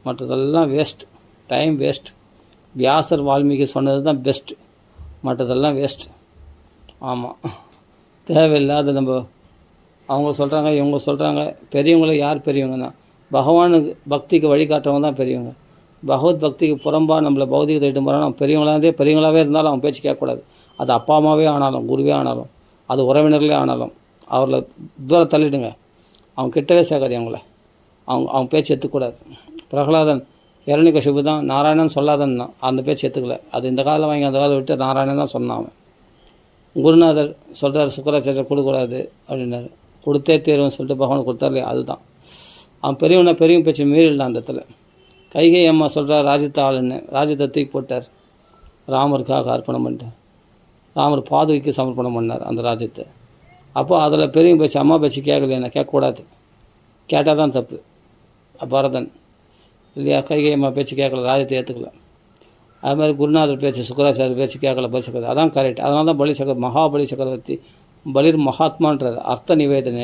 Speaker 1: மற்றதெல்லாம் வேஸ்ட், டைம் வேஸ்ட். வியாசர் வால்மீகி சொன்னது தான் பெஸ்ட்டு, மற்றதெல்லாம் வேஸ்ட். ஆமாம், தேவையில்லாத நம்ம அவங்க சொல்கிறாங்க இவங்க சொல்கிறாங்க. பெரியவங்கள யார் பெரியவங்கன்னா பகவானுக்கு பக்திக்கு வழிகாட்டுறவங்க தான் பெரியவங்க. பகவத் பக்திக்கு புறம்பாக நம்மளை பௌதிகத்தை இட்டு போகிறோம். நம்ம பெரியவங்களாகவே இருந்தாலும் அவங்க பேச்சு கேட்கக்கூடாது. அது அப்பா அம்மாவே ஆனாலும், குருவே ஆனாலும், அது உறவினர்களே ஆனாலும், அவர்களை தூரம் தள்ளிடுங்க. அவங்க கிட்டவே சேர்க்காது அவங்கள. அவங்க பேச்சு ஏற்றுக்கூடாது. பிரகலாதன் இரணிகசிபு தான் நாராயணன் சொல்லாதன் தான், அந்த பேச்சு ஏற்றுக்கல. அது இந்த காலம் வாங்கி அந்த காலம் விட்டு நாராயணன் தான் சொன்னான் அவன். குருநாதர் சொல்கிறார் சுக்கராச்சாரியர் கொடுக்கூடாது அப்படின்னாரு. கொடுத்தே தீர்வுன்னு சொல்லிட்டு பகவான் கொடுத்தார் இல்லையா, அதுதான். அவன் பெரியவன் பேச்சு மீறிடலாம் அந்த இடத்துல. கைகை அம்மா சொல்கிறார் ராஜ்யத்தை ஆளுன்னு, ராஜ்யத்தை தூக்கி போட்டார். ராமருக்காக அர்ப்பணம் பண்ணிட்டார். ராமர் பாதுகைக்கு சமர்ப்பணம் பண்ணார் அந்த ராஜ்யத்தை. அப்போ அதில் பெரியவங்க பேச்சு அம்மா பேச்சு கேட்கலைன்னா கேட்கக்கூடாது, கேட்டால் தான் தப்பு. பரதன் இல்லையா, கைகை அம்மா பேச்சு கேட்கல, ராஜ்யத்தை ஏற்றுக்கல. அது மாதிரி குருநாதர் பேச்சு சுக்கராச்சாரியர் பேச்சு கேட்கல, பலி சக்கரவர்த்தி, அதான் கரெக்ட். அதனால தான் மகாபலி சக்கரவர்த்தி பலிர் மகாத்மான்றார். அர்த்த நிவேதனை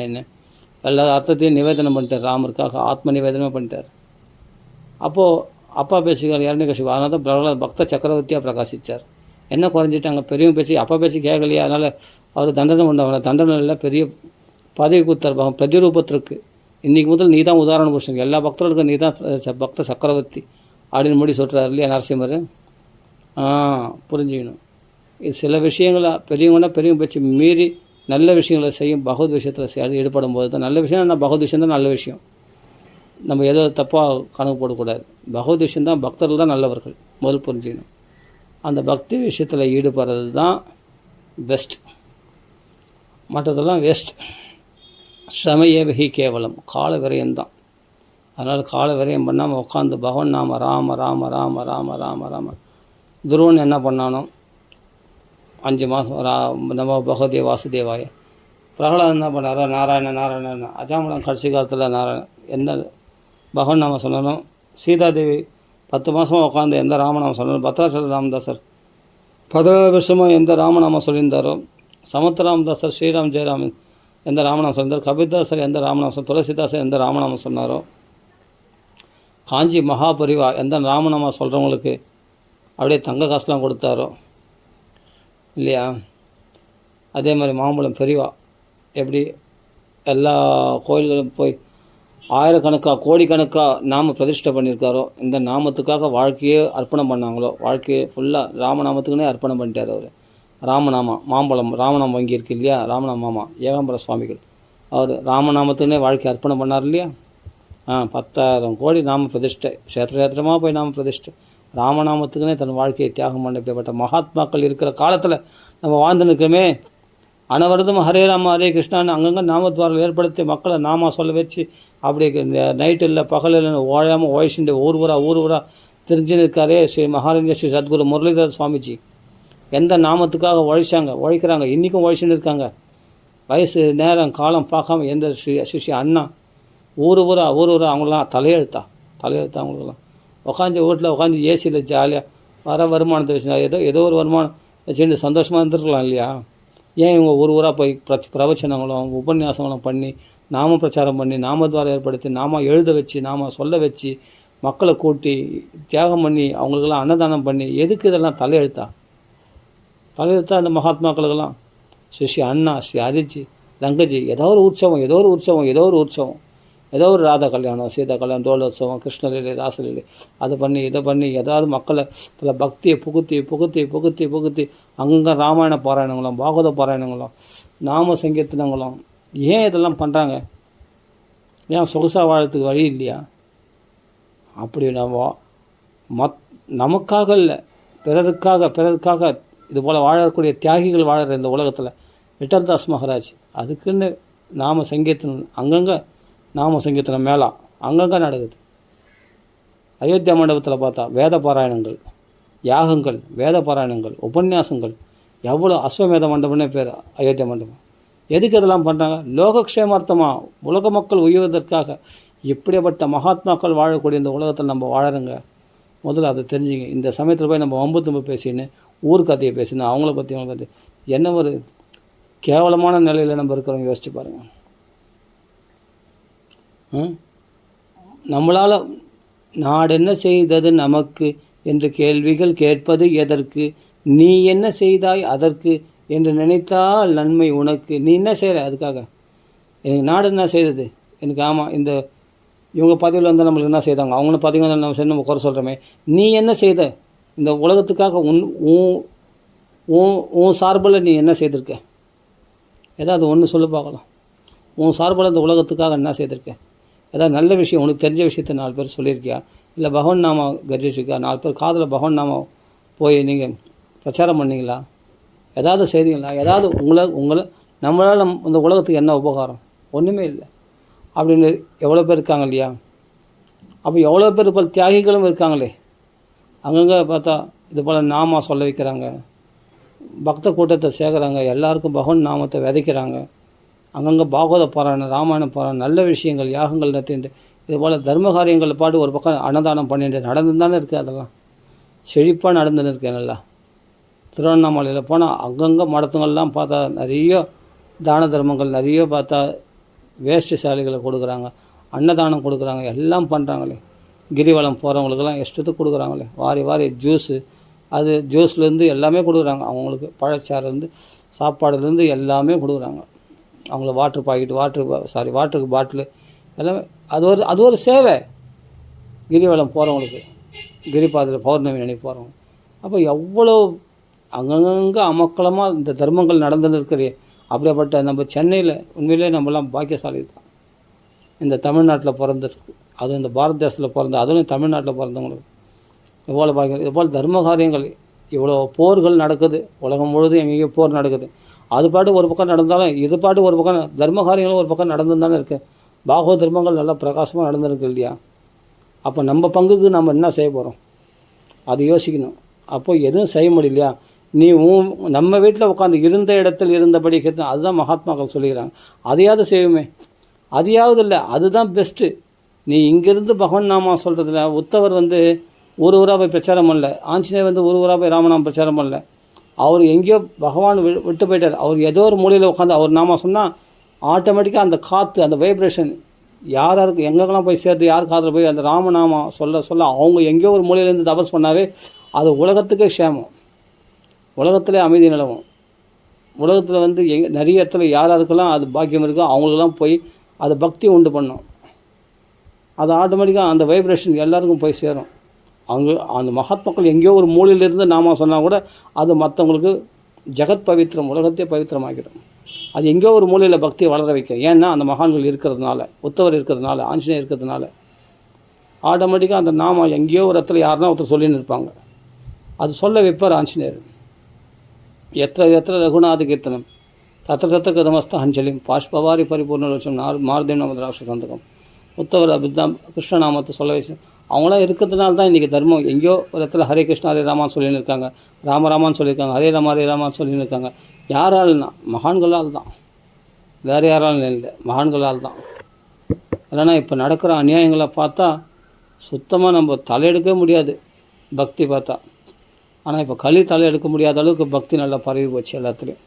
Speaker 1: எல்லா அர்த்தத்தையும் நிவேதனம் பண்ணிட்டார் ராமருக்காக, ஆத்ம நிவேதனமே பண்ணிட்டார். அப்போது அப்பா பேச்சுக்கார் இரணிகசிபு, அதனால தான் பிரகலாத பக்த சக்கரவர்த்தியாக பிரகாசித்தார். என்ன குறைஞ்சிட்டாங்க, பெரியவங்க பேச்சு அப்பா பேச்சு கேட்கலையா, அதனால் அவர் தண்டனை பண்ணவங்க. தண்டனை இல்லை, பெரிய பதவி கொடுத்தார் பிரதிரூபத்திற்கு. இன்றைக்கி முதல் நீ தான் உதாரண புருஷன், எல்லா பக்தர்களுக்கும் நீ தான் பக்த சக்கரவர்த்தி அப்படின்னு முடி சொல்கிறார் இல்லையா நரசிம்மர். புரிஞ்சுக்கணும். இது சில விஷயங்களை பெரியவங்கன்னா பெரியவங்க பேச்சு மீறி நல்ல விஷயங்களை செய்யும், பகவத் விஷயத்தில் ஈடுபடும் போது தான் நல்ல விஷயம். ஆனால் பகவத் விஷயம் தான் நல்ல விஷயம். நம்ம ஏதோ தப்பாக கணக்கு போடக்கூடாது. பகவத் விஷயம் தான், பக்தர்கள் தான் நல்லவர்கள், முதல் புரிஞ்சுக்கணும். அந்த பக்தி விஷயத்தில் ஈடுபடுறது தான் பெஸ்ட், மற்றதெல்லாம் வேஸ்ட். ஸ்ரமையேவஹி கேவலம், கால விரயம்தான். அதனால் கால விரயம் பண்ணாமல் உட்காந்து பகவான் நாம ராம ராம ராம ராம ராம ராம. துருவன் என்ன பண்ணானோ 5 மாதம் நம்ம பகவதே வாசுதேவாய. பிரகலாதன் என்ன பண்ணாரோ நாராயண நாராயணன். அஜாமலம் கடைசி காலத்தில் நாராயணன் எந்த பகவான் நாம சொல்லணும். சீதாதேவி 10 மாதமாக உட்காந்து எந்த ராமநாமம் சொல்லணும். பத்ராச்சல ராமதாசர் 14 வருஷமாக எந்த ராமநாமம் சொல்லியிருந்தாரோ. சமத்த ராமதாசர், ஸ்ரீராம் ஜெயராமன் எந்த ராமநாமம் சொல்லியிருந்தார். கபிதாசர் எந்த ராமநாமம், துளசிதாசர் எந்த ராமநாமம் சொன்னாரோ. காஞ்சி மகாபரிவா எந்த ராமநாமம் சொல்கிறவங்களுக்கு அப்படியே தங்க காசுலாம் கொடுத்தாரோ இல்லையா. அதே மாதிரி மாம்பழம் பெரியவா எப்படி எல்லா கோயில்களும் போய் ஆயிரக்கணக்காக கோடிக்கணக்காக நாம பிரதிஷ்டை பண்ணியிருக்காரோ. இந்த நாமத்துக்காக வாழ்க்கையே அர்ப்பணம் பண்ணாங்களோ, வாழ்க்கையை ஃபுல்லாக ராமநாமத்துக்குன்னே அர்ப்பணம் பண்ணிட்டார் அவர். ராமநாமா மாம்பழம் ராமநாமம் வங்கி இருக்குது இல்லையா, ராமநாமாமா ஏகாம்பர சுவாமிகள் அவர் ராமநாமத்துக்குன்னே வாழ்க்கை அர்ப்பணம் பண்ணார் இல்லையா. 10,000 கோடி நாம பிரதிஷ்டை, கஷேத்திரமாக போய் நாம பிரதிஷ்டை, ராமநாமத்துக்குன்னே தன் வாழ்க்கையை தியாகம் பண்ண இப்படிப்பட்ட மகாத்மாக்கள் இருக்கிற காலத்தில் நம்ம வாழ்ந்து நிற்கிறோமே. அனவரதம் ஹரே ராம ஹரே கிருஷ்ணான்னு அங்கங்கே நாமத்வாரம் ஏற்படுத்தி மக்களை நாம சொல்ல வச்சு அப்படி நைட்டு இல்லை பகல் இல்லைன்னு ஓயாமல் ஓய்ச்சுட்டு ஊர் தெரிஞ்சுன்னு இருக்காரே ஸ்ரீ மகாராஜா ஸ்ரீ சத்குரு முரளிதர் சுவாமிஜி. எந்த நாமத்துக்காக உழைக்கிறாங்க, இன்றைக்கும் உழைச்சுன்னு இருக்காங்க. வயசு நேரம் காலம் பார்க்காம எந்த ஸ்ரீ அண்ணா ஊர் அவங்களாம் தலையெழுத்தா அவங்களுக்குலாம் வீட்டில் உட்காந்து ஏசியில் ஜாலியாக வருமானத்தை வச்சு ஏதோ ஒரு வருமானம் வச்சுட்டு சந்தோஷமாக இருந்துருக்கலாம் இல்லையா. ஏன் இவங்க ஊராக போய் பிரவச்சனங்களும் உபன்யாசங்களும் பண்ணி நாம பிரச்சாரம் பண்ணி நாமத்வாரம் ஏற்படுத்தி நாம எழுத வச்சு நாம சொல்ல வச்சு மக்களை கூட்டி தியாகம் பண்ணி அவங்களுக்கெல்லாம் அன்னதானம் பண்ணி எதுக்கு இதெல்லாம் தலையெழுத்தா அந்த மகாத்மாக்களுக்கெல்லாம். ஸ்ரீ அண்ணா, ஸ்ரீ ஹரிஜி, ரங்கஜி ஏதோ ஒரு உற்சவம், ஏதோ ஒரு ராதா கல்யாணம், சீதா கல்யாணம், தோலோத்சவம், கிருஷ்ணலீலை, ராசலீலை, அதை பண்ணி ஏதாவது மக்களை அதில் பக்தியை புகுத்தி அங்கங்கே ராமாயண பாராயணங்களும் பாகவத பாராயணங்களும் நாம சங்கீர்த்தனங்களும். ஏன் இதெல்லாம் பண்ணுறாங்க? ஏன் சொகுசாக வாழறதுக்கு வழி இல்லையா? அப்படி நமக்காக இல்லை, பிறருக்காக இது போல் வாழக்கூடிய தியாகிகள் வாழற இந்த உலகத்தில் விட்டல்தாஸ் மகாராஜ் அதுக்குன்னு நாம சங்கீர்த்தனம் அங்கங்கே நாம சங்கீர்த்தனம் மேளா அங்கங்கே நடக்குது. அயோத்தியா மண்டபத்தில் பார்த்தா வேத பாராயணங்கள், யாகங்கள், வேத பாராயணங்கள், உபன்யாசங்கள், எவ்வளோ அஸ்வமேத மண்டபம்னே பேர் அயோத்தியா மண்டபம். எதுக்கு இதெல்லாம் பண்ணுறாங்க? லோகக்ஷேமார்த்தமாக, உலக மக்கள் உயர்வதற்காக. இப்படிப்பட்ட மகாத்மாக்கள் வாழக்கூடிய இந்த உலகத்தில் நம்ம வாழறோங்க. முதல்ல அதை தெரிஞ்சுங்க. இந்த சமயத்தில் போய் நம்ம வம்பு தும்பு பேசின்னு ஊர் கதையை பேசினு அவங்கள பற்றி அவங்கள பற்றி என்ன ஒரு கேவலமான நிலையில் நம்ம இருக்கிறோம். யோசிச்சு பாருங்கள். நம்மளால் நாடு என்ன செய்தது நமக்கு என்று கேள்விகள் கேட்பது எதற்கு? நீ என்ன செய்தாய் அதற்கு என்று நினைத்தால் நன்மை உனக்கு. நீ என்ன செய்கிற அதுக்காக? எனக்கு நாடு என்ன செய்தது எனக்கு? ஆமாம், இந்த இவங்க பதிவில் வந்து நம்மளுக்கு என்ன செய்தாங்க, அவங்களும் பார்த்தீங்கன்னா நம்ம சரி நம்ம குறை சொல்கிறோமே. நீ என்ன செய்த இந்த உலகத்துக்காக? உன் சார்பில் நீ என்ன செய்திருக்க? ஏதாவது ஒன்று சொல்லி பார்க்கலாம். உன் சார்பில் இந்த உலகத்துக்காக என்ன செய்திருக்க? ஏதாவது நல்ல விஷயம் உனக்கு தெரிஞ்ச விஷயத்த 4 பேர் சொல்லியிருக்கியா? இல்லை பகவான் நாமா கர்ஜிச்சிருக்கா? 4 பேர் காதில் பகவான் நாமா போய் நீங்கள் பிரச்சாரம் பண்ணிங்களா? ஏதாவது செய்தீங்களா? ஏதாவது உங்களை நம்மளால் இந்த உலகத்துக்கு என்ன உபகாரம்? ஒன்றுமே இல்லை. அப்படின்னு எவ்வளோ பேர் இருக்காங்க இல்லையா? அப்போ எவ்வளோ பேர் இப்போ தியாகிகளும் இருக்காங்களே. அங்கங்கே பார்த்தா இது போல் நாமா சொல்ல வைக்கிறாங்க, பக்த கூட்டத்தை சேர்க்குறாங்க, எல்லாருக்கும் பகவான் நாமத்தை விதைக்கிறாங்க. அங்கங்கே பாகவத பாராயணம், ராமாயணம் பாராயணம், நல்ல விஷயங்கள், யாகங்கள் நடத்திட்டு இது போல் தர்ம காரியங்கள் பாட்டு ஒரு பக்கம் அன்னதானம் பண்ணிட்டு நடந்து தானே இருக்குது. அதெல்லாம் செழிப்பாக நடந்துன்னு இருக்கேன். நல்லா திருவண்ணாமலையில் போனால் அங்கங்கே மடத்துங்கள்லாம் பார்த்தா நிறைய தான தர்மங்கள், நிறைய பார்த்தா வேஷ்டி சாலைகளை கொடுக்குறாங்க, அன்னதானம் கொடுக்குறாங்க, எல்லாம் பண்ணுறாங்களே. கிரிவலம் போகிறவங்களுக்கெல்லாம் இஷ்டத்துக்கு கொடுக்குறாங்களே. வாரி ஜூஸு, அது ஜூஸ்லேருந்து எல்லாமே கொடுக்குறாங்க அவங்களுக்கு. பழச்சாறுலேருந்து சாப்பாடுலேருந்து எல்லாமே கொடுக்குறாங்க. அவங்கள வாட்டர் பாக்கெட், வாட்டருக்கு பாட்டிலு எல்லாமே. அது ஒரு சேவை கிரிவலம் போகிறவங்களுக்கு, கிரிபாதையில் பௌர்ணமி அன்னைக்கு போகிறவங்க. அப்போ எவ்வளோ அங்கங்கே அமக்கலமாக இந்த தர்மங்கள் நடந்துன்னு இருக்கிறே. அப்படியேப்பட்ட நம்ம சென்னையில் உண்மையிலே நம்மலாம் பாக்கியசாலி தான். இந்த தமிழ்நாட்டில் பிறந்திருக்கு, அதுவும் இந்த பாரத தேசத்தில் பிறந்த, அதுவும் தமிழ்நாட்டில் பிறந்தவங்களுக்கு எவ்வளோ பாக்கியம். இதுபோல் தர்ம காரியங்கள், இவ்வளோ போர்கள் நடக்குது உலகம் முழுதும். எங்கேயோ போர் நடக்குது. அது பாட்டு ஒரு பக்கம் நடந்தாலும் இது பாட்டு ஒரு பக்கம் தர்ம காரியங்களும் ஒரு பக்கம் நடந்து தானே இருக்குது. பாகவத தர்மங்கள் நல்லா பிரகாசமாக நடந்துருக்கு இல்லையா? அப்போ நம்ம பங்குக்கு நம்ம என்ன செய்ய போகிறோம் அது யோசிக்கணும். அப்போது எதுவும் செய்ய முடியலையா? நீ நம்ம வீட்டில் உட்காந்து இருந்த இடத்தில் இருந்தபடி கேட்டு, அதுதான் மகாத்மாக்கள் சொல்லிக்கிறாங்க. அதையாவது செய்யுமே. அதையாவது இல்லை, அதுதான் பெஸ்ட்டு. நீ இங்கேருந்து பகவான் நாமா சொல்கிறதுல உத்தவர் வந்து ஒரு ஊராக போய் பிரச்சாரம் பண்ணல, ஆஞ்சநேயர் வந்து ஒரு ஊராக போய் ராமநாமம் பிரச்சாரம் பண்ணல. அவர் எங்கேயோ பகவான் விட்டு போயிட்டார். அவர் ஏதோ ஒரு மூலையில் உட்காந்து அவர் நாமா சொன்னால் ஆட்டோமேட்டிக்காக அந்த காற்று, அந்த வைப்ரேஷன் யாருக்கு எங்கெங்கெல்லாம் போய் சேர்த்து, யார் காதில் போய் அந்த ராமநாமா சொல்ல அவங்க எங்கேயோ ஒரு மூலையிலேருந்து தபஸ் பண்ணாவே அது உலகத்துக்கே க்ஷேமம், உலகத்திலே அமைதி நிலவும். உலகத்தில் வந்து நிறைய இடத்துல யாருக்கெல்லாம் அது பாக்கியம் இருக்கோ அவங்களுக்கெல்லாம் போய் அது பக்தி உண்டு பண்ணும். அது ஆட்டோமேட்டிக்காக அந்த வைப்ரேஷன் எல்லாருக்கும் போய் சேரும். அங்கே அந்த மகாத்மாக்கள் எங்கேயோ ஒரு மூலையிலிருந்து நாம சொன்னால் கூட அது மற்றவங்களுக்கு ஜெகத் பவித்திரம், உலகத்தையே பவித்திரமாக்கிடும். அது எங்கேயோ ஒரு மூலையில் பக்தியை வளர வைக்கும். ஏன்னா அந்த மகான்கள் இருக்கிறதுனால, உத்தவர் இருக்கிறதுனால, ஆஞ்சநேயர் இருக்கிறதுனால ஆட்டோமேட்டிக்காக அந்த நாம எங்கேயோ ஒரு இடத்துல யாருன்னா ஒருத்தர் சொல்லின்னு இருப்பாங்க. அது சொல்ல வைப்பார் ஆஞ்சநேயர். எத்திர ரகுநாத கீர்த்தனம் தத்திர கதமஸ்த அஞ்சலிம் பாஷ்பவாரி பரிபூர்ணலட்சம் மாருதேவ் நமது ராஷ்டிர சந்தகம். உத்தவர் அபிதாம் கிருஷ்ணநாமத்தை சொல்ல வச்சு அவங்களாம் இருக்கிறதுனால தான் இன்றைக்கி தர்மம். எங்கேயோ ஒரு இடத்துல ஹரே கிருஷ்ணா ஹரே ராமான்னு சொல்லின்னு இருக்காங்க, ராமராமான்னு சொல்லியிருக்காங்க, ஹரே ராமான்னு சொல்லின்னு இருக்காங்க. யாரால்னா மகான்களால் தான், வேறு யாராலும் இல்லை, மகான்களால் தான். இல்லைன்னா இப்போ நடக்கிற அநியாயங்களை பார்த்தா சுத்தமாக நம்ம தலையெடுக்க முடியாது பக்தி பார்த்தா. ஆனால் இப்போ தலை எடுக்க முடியாத அளவுக்கு பக்தி நல்லா பரவி போச்சு எல்லாத்துலேயும்.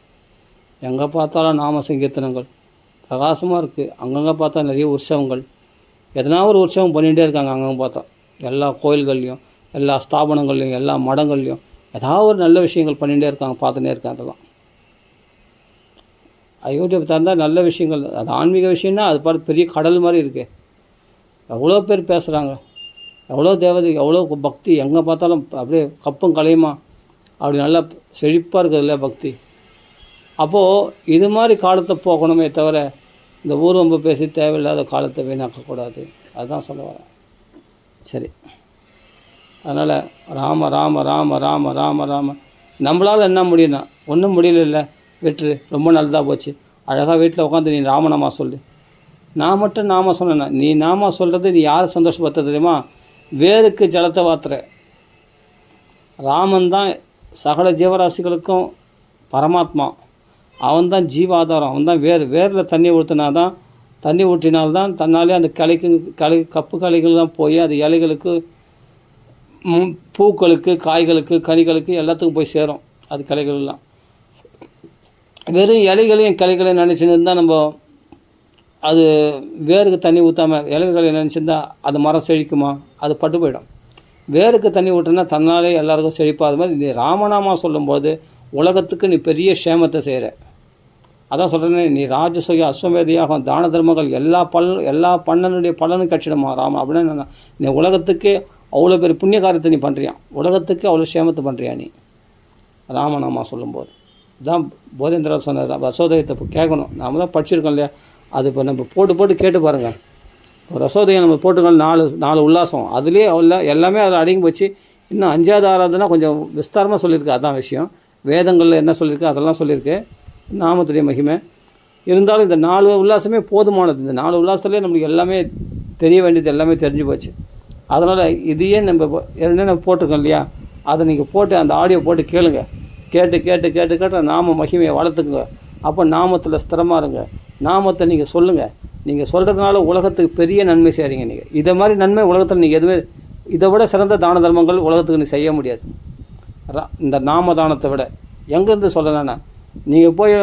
Speaker 1: எங்கே பார்த்தாலும் நாம சங்கீர்த்தனங்கள் பிரகாசமாக இருக்குது. அங்கங்கே பார்த்தா நிறைய உற்சவங்கள், எதனா ஒரு உற்சவம் பண்ணிகிட்டே இருக்காங்க. அங்கங்கே பார்த்தா எல்லா கோயில்கள்லையும், எல்லா ஸ்தாபனங்கள்லையும், எல்லா மடங்கள்லையும் ஏதாவது ஒரு நல்ல விஷயங்கள் பண்ணிகிட்டே இருக்காங்க, பார்த்துட்டே இருக்காங்க. அதெல்லாம் யூடியூப் தந்தால் நல்ல விஷயங்கள், அது ஆன்மீக விஷயம்னா அது பார்த்து பெரிய கடல் மாதிரி இருக்குது. எவ்வளோ பேர் பேசுகிறாங்க, எவ்வளோ தேவதை, எவ்வளோ பக்தி, எங்கே பார்த்தாலும் அப்படியே கப்பும் கலையுமா அப்படி நல்லா செழிப்பாக இருக்குது இல்லையா பக்தி. அப்போது இது மாதிரி காலத்தை போகணுமே தவிர இந்த ஊர்வம்பு பேசி தேவையில்லாத காலத்தை வீணாக்கக்கூடாது. அதுதான் சொல்ல வரேன். சரி, அதனால் ராம ராம ராம ராம ராம ராம. நம்மளால் என்ன முடியும்னா ஒன்றும் முடியல, விட்டுரு, ரொம்ப நல்லதாக போச்சு. அழகாக வீட்டில் உட்காந்து நீ ராமநாமா சொல்லு. நான் மட்டும் நாம சொன்னேன்னா, நீ நாம சொல்கிறது நீ யார் சந்தோஷப்படுத்த தெரியுமா? வேருக்கு ஜலத்தை வாத்துற ராமன் தான் சகல ஜீவராசிகளுக்கும் பரமாத்மா. அவன் தான் ஜீவாதாரம், அவன் தான் வேரில் தண்ணி ஊற்றினா தான், தண்ணி ஊற்றினால்தான் தன்னாலே அந்த கப்பு களைகள்லாம் போய் அது இலைகளுக்கு, பூக்களுக்கு, காய்களுக்கு, கனிகளுக்கு எல்லாத்துக்கும் போய் சேரும். அது களைகள்லாம் வெறும் இலைகளையும் கிளைகளையும் நினச்சின்னு இருந்தால் நம்ம அது வேருக்கு தண்ணி ஊற்றாமல் இலைகளை நினச்சிருந்தா அது மரம் செழிக்குமா? அது பட்டு போயிடும். வேருக்கு தண்ணி ஊற்றினா தன்னாலே எல்லாருக்கும் செழிப்பாக. அது மாதிரி நீ ராமநாமா சொல்லும்போது உலகத்துக்கு நீ பெரிய க்ஷேமத்தை செய்கிற. அதான் சொல்கிறேன்னே, நீ ராஜசூய அஸ்வமேதியாகும் தான தர்மங்கள் எல்லா பண்ணனுடைய பலனும் கட்சிடமா ராமன் அப்படின்னு நீ உலகத்துக்கு அவ்வளோ பெரிய புண்ணிய காரியத்தை நீ பண்ணுறியான், உலகத்துக்கு அவ்வளோ க்ஷேமத்தை பண்ணுறியா நீ ராமநாமா சொல்லும்போது. இதுதான் போதேந்திரா சொன்னார். ரசோதயத்தை இப்போ கேட்கணும், நாம் தான் படிச்சிருக்கோம் இல்லையா? அது இப்போ நம்ம போட்டு கேட்டு பாருங்கள். இப்போ ரசோதயம் நம்ம போட்டுக்கணும், 4 உல்லாசம் அதுலேயே எல்லாமே அதில் அடங்கி போச்சு. இன்னும் 5வது 6வதுனா கொஞ்சம் விஸ்தாரமாக சொல்லியிருக்கு. அதான் விஷயம். வேதங்களில் என்ன சொல்லியிருக்கு அதெல்லாம் சொல்லியிருக்கு, நாமத்துடைய மகிமை. இருந்தாலும் இந்த 4 உல்லாசமே போதுமானது. இந்த 4 உல்லாசத்துலேயே நம்மளுக்கு எல்லாமே தெரிய வேண்டியது எல்லாமே தெரிஞ்சு போச்சு. அதனால் இதையே நம்ம என்னென்ன போட்டிருக்கோம் இல்லையா, அதை நீங்கள் போட்டு அந்த ஆடியோ போட்டு கேளுங்க. கேட்டு நாம மகிமையை வளர்த்துக்குங்க. அப்போ நாமத்தில் ஸ்திரமாக இருங்க. நாமத்தை நீங்கள் சொல்லுங்கள். நீங்கள் சொல்கிறதுனால உலகத்துக்கு பெரிய நன்மை செய்கிறீங்க. நீங்கள் இதை மாதிரி நன்மை உலகத்தில் நீங்கள் எதுவுமே இதை விட சிறந்த தான தர்மங்கள் உலகத்துக்கு நீ செய்ய முடியாது. இந்த நாம தானத்தை விட எங்கேருந்து சொல்லலான்னா, நீங்கள் போய்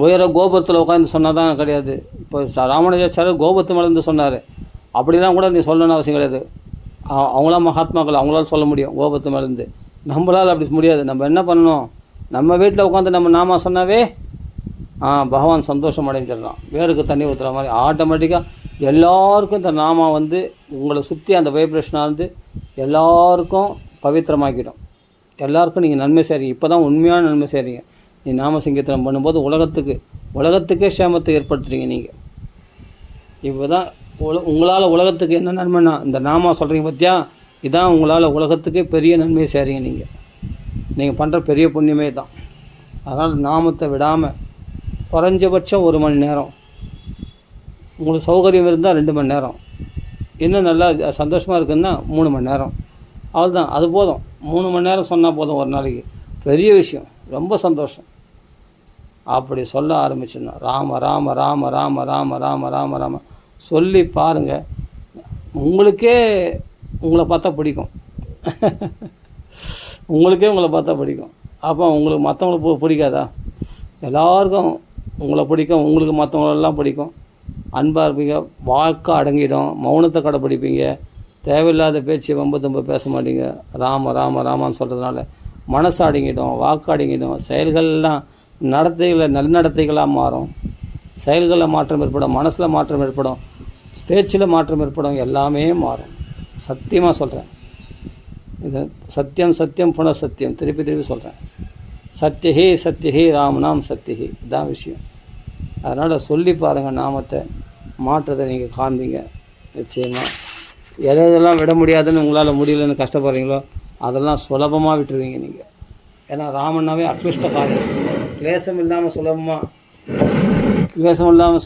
Speaker 1: உயர கோபுரத்தில் உட்காந்து சொன்னால் தான் கிடையாது. இப்போ ராமானுஜாச்சாரியர் கோபுரத்து மேலேருந்து சொன்னார். அப்படிலாம் கூட நீ சொல்லணும்னு அவசியம் கிடையாது. அவங்களாம் மகாத்மாக்கள், அவங்களால சொல்ல முடியும் கோபுரத்து மேலேருந்து. நம்மளால் அப்படி முடியாது. நம்ம என்ன பண்ணணும், நம்ம வீட்டில் உட்காந்து நம்ம நாம சொன்னாவே பகவான் சந்தோஷம் அடைஞ்சிடலாம். வேருக்கு தண்ணி ஊற்றுற மாதிரி ஆட்டோமேட்டிக்காக எல்லாருக்கும் இந்த நாமா உங்களை சுற்றி அந்த வைப்ரேஷனாக எல்லாருக்கும் பவித்திரமாக்கிடும். எல்லாருக்கும் நீங்கள் நன்மை செய்கிறீங்க. இப்போ தான் உண்மையான நன்மை செய்கிறீங்க. நீ நாம சங்கீர்த்தனம் பண்ணும்போது உலகத்துக்கே க்ஷேமத்தை ஏற்படுத்துகிறீங்க. நீங்கள் இப்போ தான் உங்களால் உலகத்துக்கு என்ன நன்மைன்னா இந்த நாமா சொல்கிறீங்க பார்த்தியா, இதான் உங்களால் உலகத்துக்கே பெரிய நன்மை செய்கிறீங்க. நீங்கள் பண்ணுற பெரிய புண்ணியமே தான். அதனால் நாமத்தை விடாமல் குறைஞ்சபட்சம் 1 மணி நேரம், உங்களுக்கு சௌகரியம் இருந்தால் 2 மணி நேரம், இன்னும் நல்லா சந்தோஷமாக இருக்குன்னா 3 மணி நேரம், அவ்வளோதான். அது போதும். 3 மணி நேரம் சொன்னால் போதும் ஒரு நாளைக்கு. பெரிய விஷயம், ரொம்ப சந்தோஷம். அப்படி சொல்ல ஆரம்பிச்சுன்னா ராம ராம ராம ராம ராம ராம ராம ராம சொல்லி பாருங்கள். உங்களுக்கே உங்களை பார்த்தா பிடிக்கும். உங்களை பார்த்தா பிடிக்கும். அப்போ உங்களுக்கு மற்றவங்களுக்கு பிடிக்காதா? எல்லாருக்கும் உங்களை பிடிக்கும். உங்களுக்கு மற்றவங்களெல்லாம் பிடிக்கும். அன்பாக இருப்பீங்க. வாக்கை அடங்கிடும். மௌனத்தை கடைப்பிடிப்பீங்க. தேவையில்லாத பேச்சு வம்பு பேச மாட்டீங்க. ராம ராம ராமான்னு சொல்கிறதுனால மனசு அடங்கிடும், வாக்கு அடங்கிடும். செயல்கள்லாம் நன்னடத்தைகளாக மாறும். செயல்களில் மாற்றம் ஏற்படும், மனசில் மாற்றம் ஏற்படும், பேச்சில் மாற்றம் ஏற்படும், எல்லாமே மாறும். சத்தியமாக சொல்கிறேன். இது சத்தியம் புனசத்தியம் திருப்பி சொல்கிறேன். சத்தியஹே ராமநாம் சத்தியஹே, இதுதான் விஷயம். அதனால் சொல்லி பாருங்கள். நாமத்தை மாற்றத்தை நீங்கள் காண்பீங்க நிச்சயமாக. எதெல்லாம் விட முடியாதுன்னு உங்களால் முடியலன்னு கஷ்டப்படுறீங்களோ அதெல்லாம் சுலபமாக விட்டுருவீங்க நீங்கள். ஏன்னா ராமனாவே அக்லிஷ்ட காரியம். கிளேசம் இல்லாமல்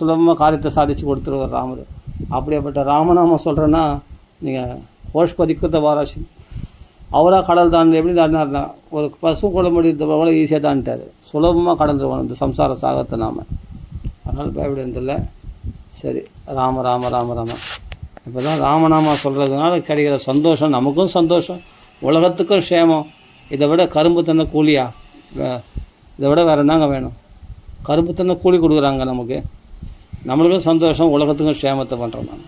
Speaker 1: சுலபமாக காரியத்தை சாதித்து கொடுத்துருவார் ராமர். அப்படிப்பட்ட ராமநாம சொல்கிறேன்னா நீங்கள் கோஷ்பதிக்குத்த வாராசி. அவராக கடல் தான் எப்படி தாண்டினார்னா ஒரு பசு கொள்ள முடியுது போல ஈஸியாக தாண்டிட்டார். சுலபமாக கடந்துருவோம் இந்த சம்சார சாகத்தை நாம். அதனால் பயப்படுறதில்லை. சரி, ராம ராம ராம ராம. இப்போ தான் ராமநாமா சொல்கிறதுனால கிடைக்கிற சந்தோஷம் நமக்கும் சந்தோஷம், உலகத்துக்கும் க்ஷேமம். இதை விட கரும்பு தந்த கூலியா? இதை விட வேறு என்னங்க வேணும்? கரும்பு தந்த கூலி கொடுக்குறாங்க நமக்கு. நம்மளுக்கும் சந்தோஷம், உலகத்துக்கும் க்ஷேமத்தை பண்ணுறோம். நம்ம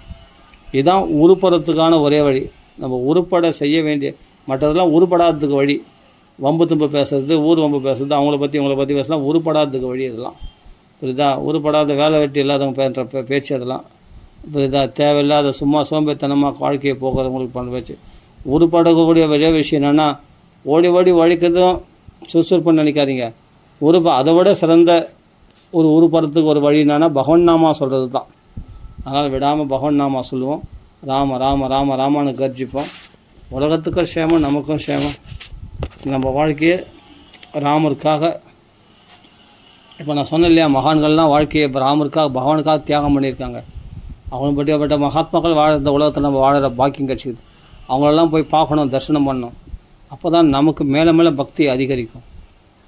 Speaker 1: இதுதான் உருப்படுறதுக்கான ஒரே வழி. நம்ம உருப்பட செய்ய வேண்டிய, மற்றதெல்லாம் உருப்படாததுக்கு வழி. வம்பு தும்பு பேசுறது, ஊர் வம்பு பேசுறது, அவங்கள பற்றி பேசலாம். உருப்படாததுக்கு வழி இதெல்லாம். புரியுதா? உருப்படாத வேலை வெட்டி இல்லாதவங்க பேசுகிற பேச்சு அதெல்லாம். புரியுதா? தேவையில்லாத சும்மா சோம்பேத்தனமாக வாழ்க்கையை போக்குறவங்களுக்கு பண்ண பேச்சு. உருப்படக்கூடிய ஒரே விஷயம் என்னென்னா, ஓடி உழைக்கிறதும் சுறுசுறுப்புன்னு நினைக்காதீங்க. அதை விட சிறந்த ஒரு உருப்படுறதுக்கு ஒரு வழி என்னென்னா பகவன் நாமா சொல்கிறது தான். அதனால் விடாமல் பகவன் நாமா சொல்லுவோம். ராம ராம ராம ராமான்னு கர்ஜிப்போம். உலகத்துக்கும் க்ஷேமம், நமக்கும் க்ஷேமம். நம்ம வாழ்க்கையை ராமருக்காக, இப்போ நான் சொன்னேன் இல்லையா, மகான்கள்லாம் வாழ்க்கையை இப்போ ராமருக்காக பகவானுக்காக தியாகம் பண்ணியிருக்காங்க. அவங்க பற்றியப்பட்ட மகாத்மாக்கள் இந்த உலகத்தில் நம்ம வாழற பாக்கியம் கிடச்சிது. அவங்களெல்லாம் போய் பார்க்கணும், தரிசனம் பண்ணணும். அப்போ தான் நமக்கு மேலே பக்தி அதிகரிக்கும்.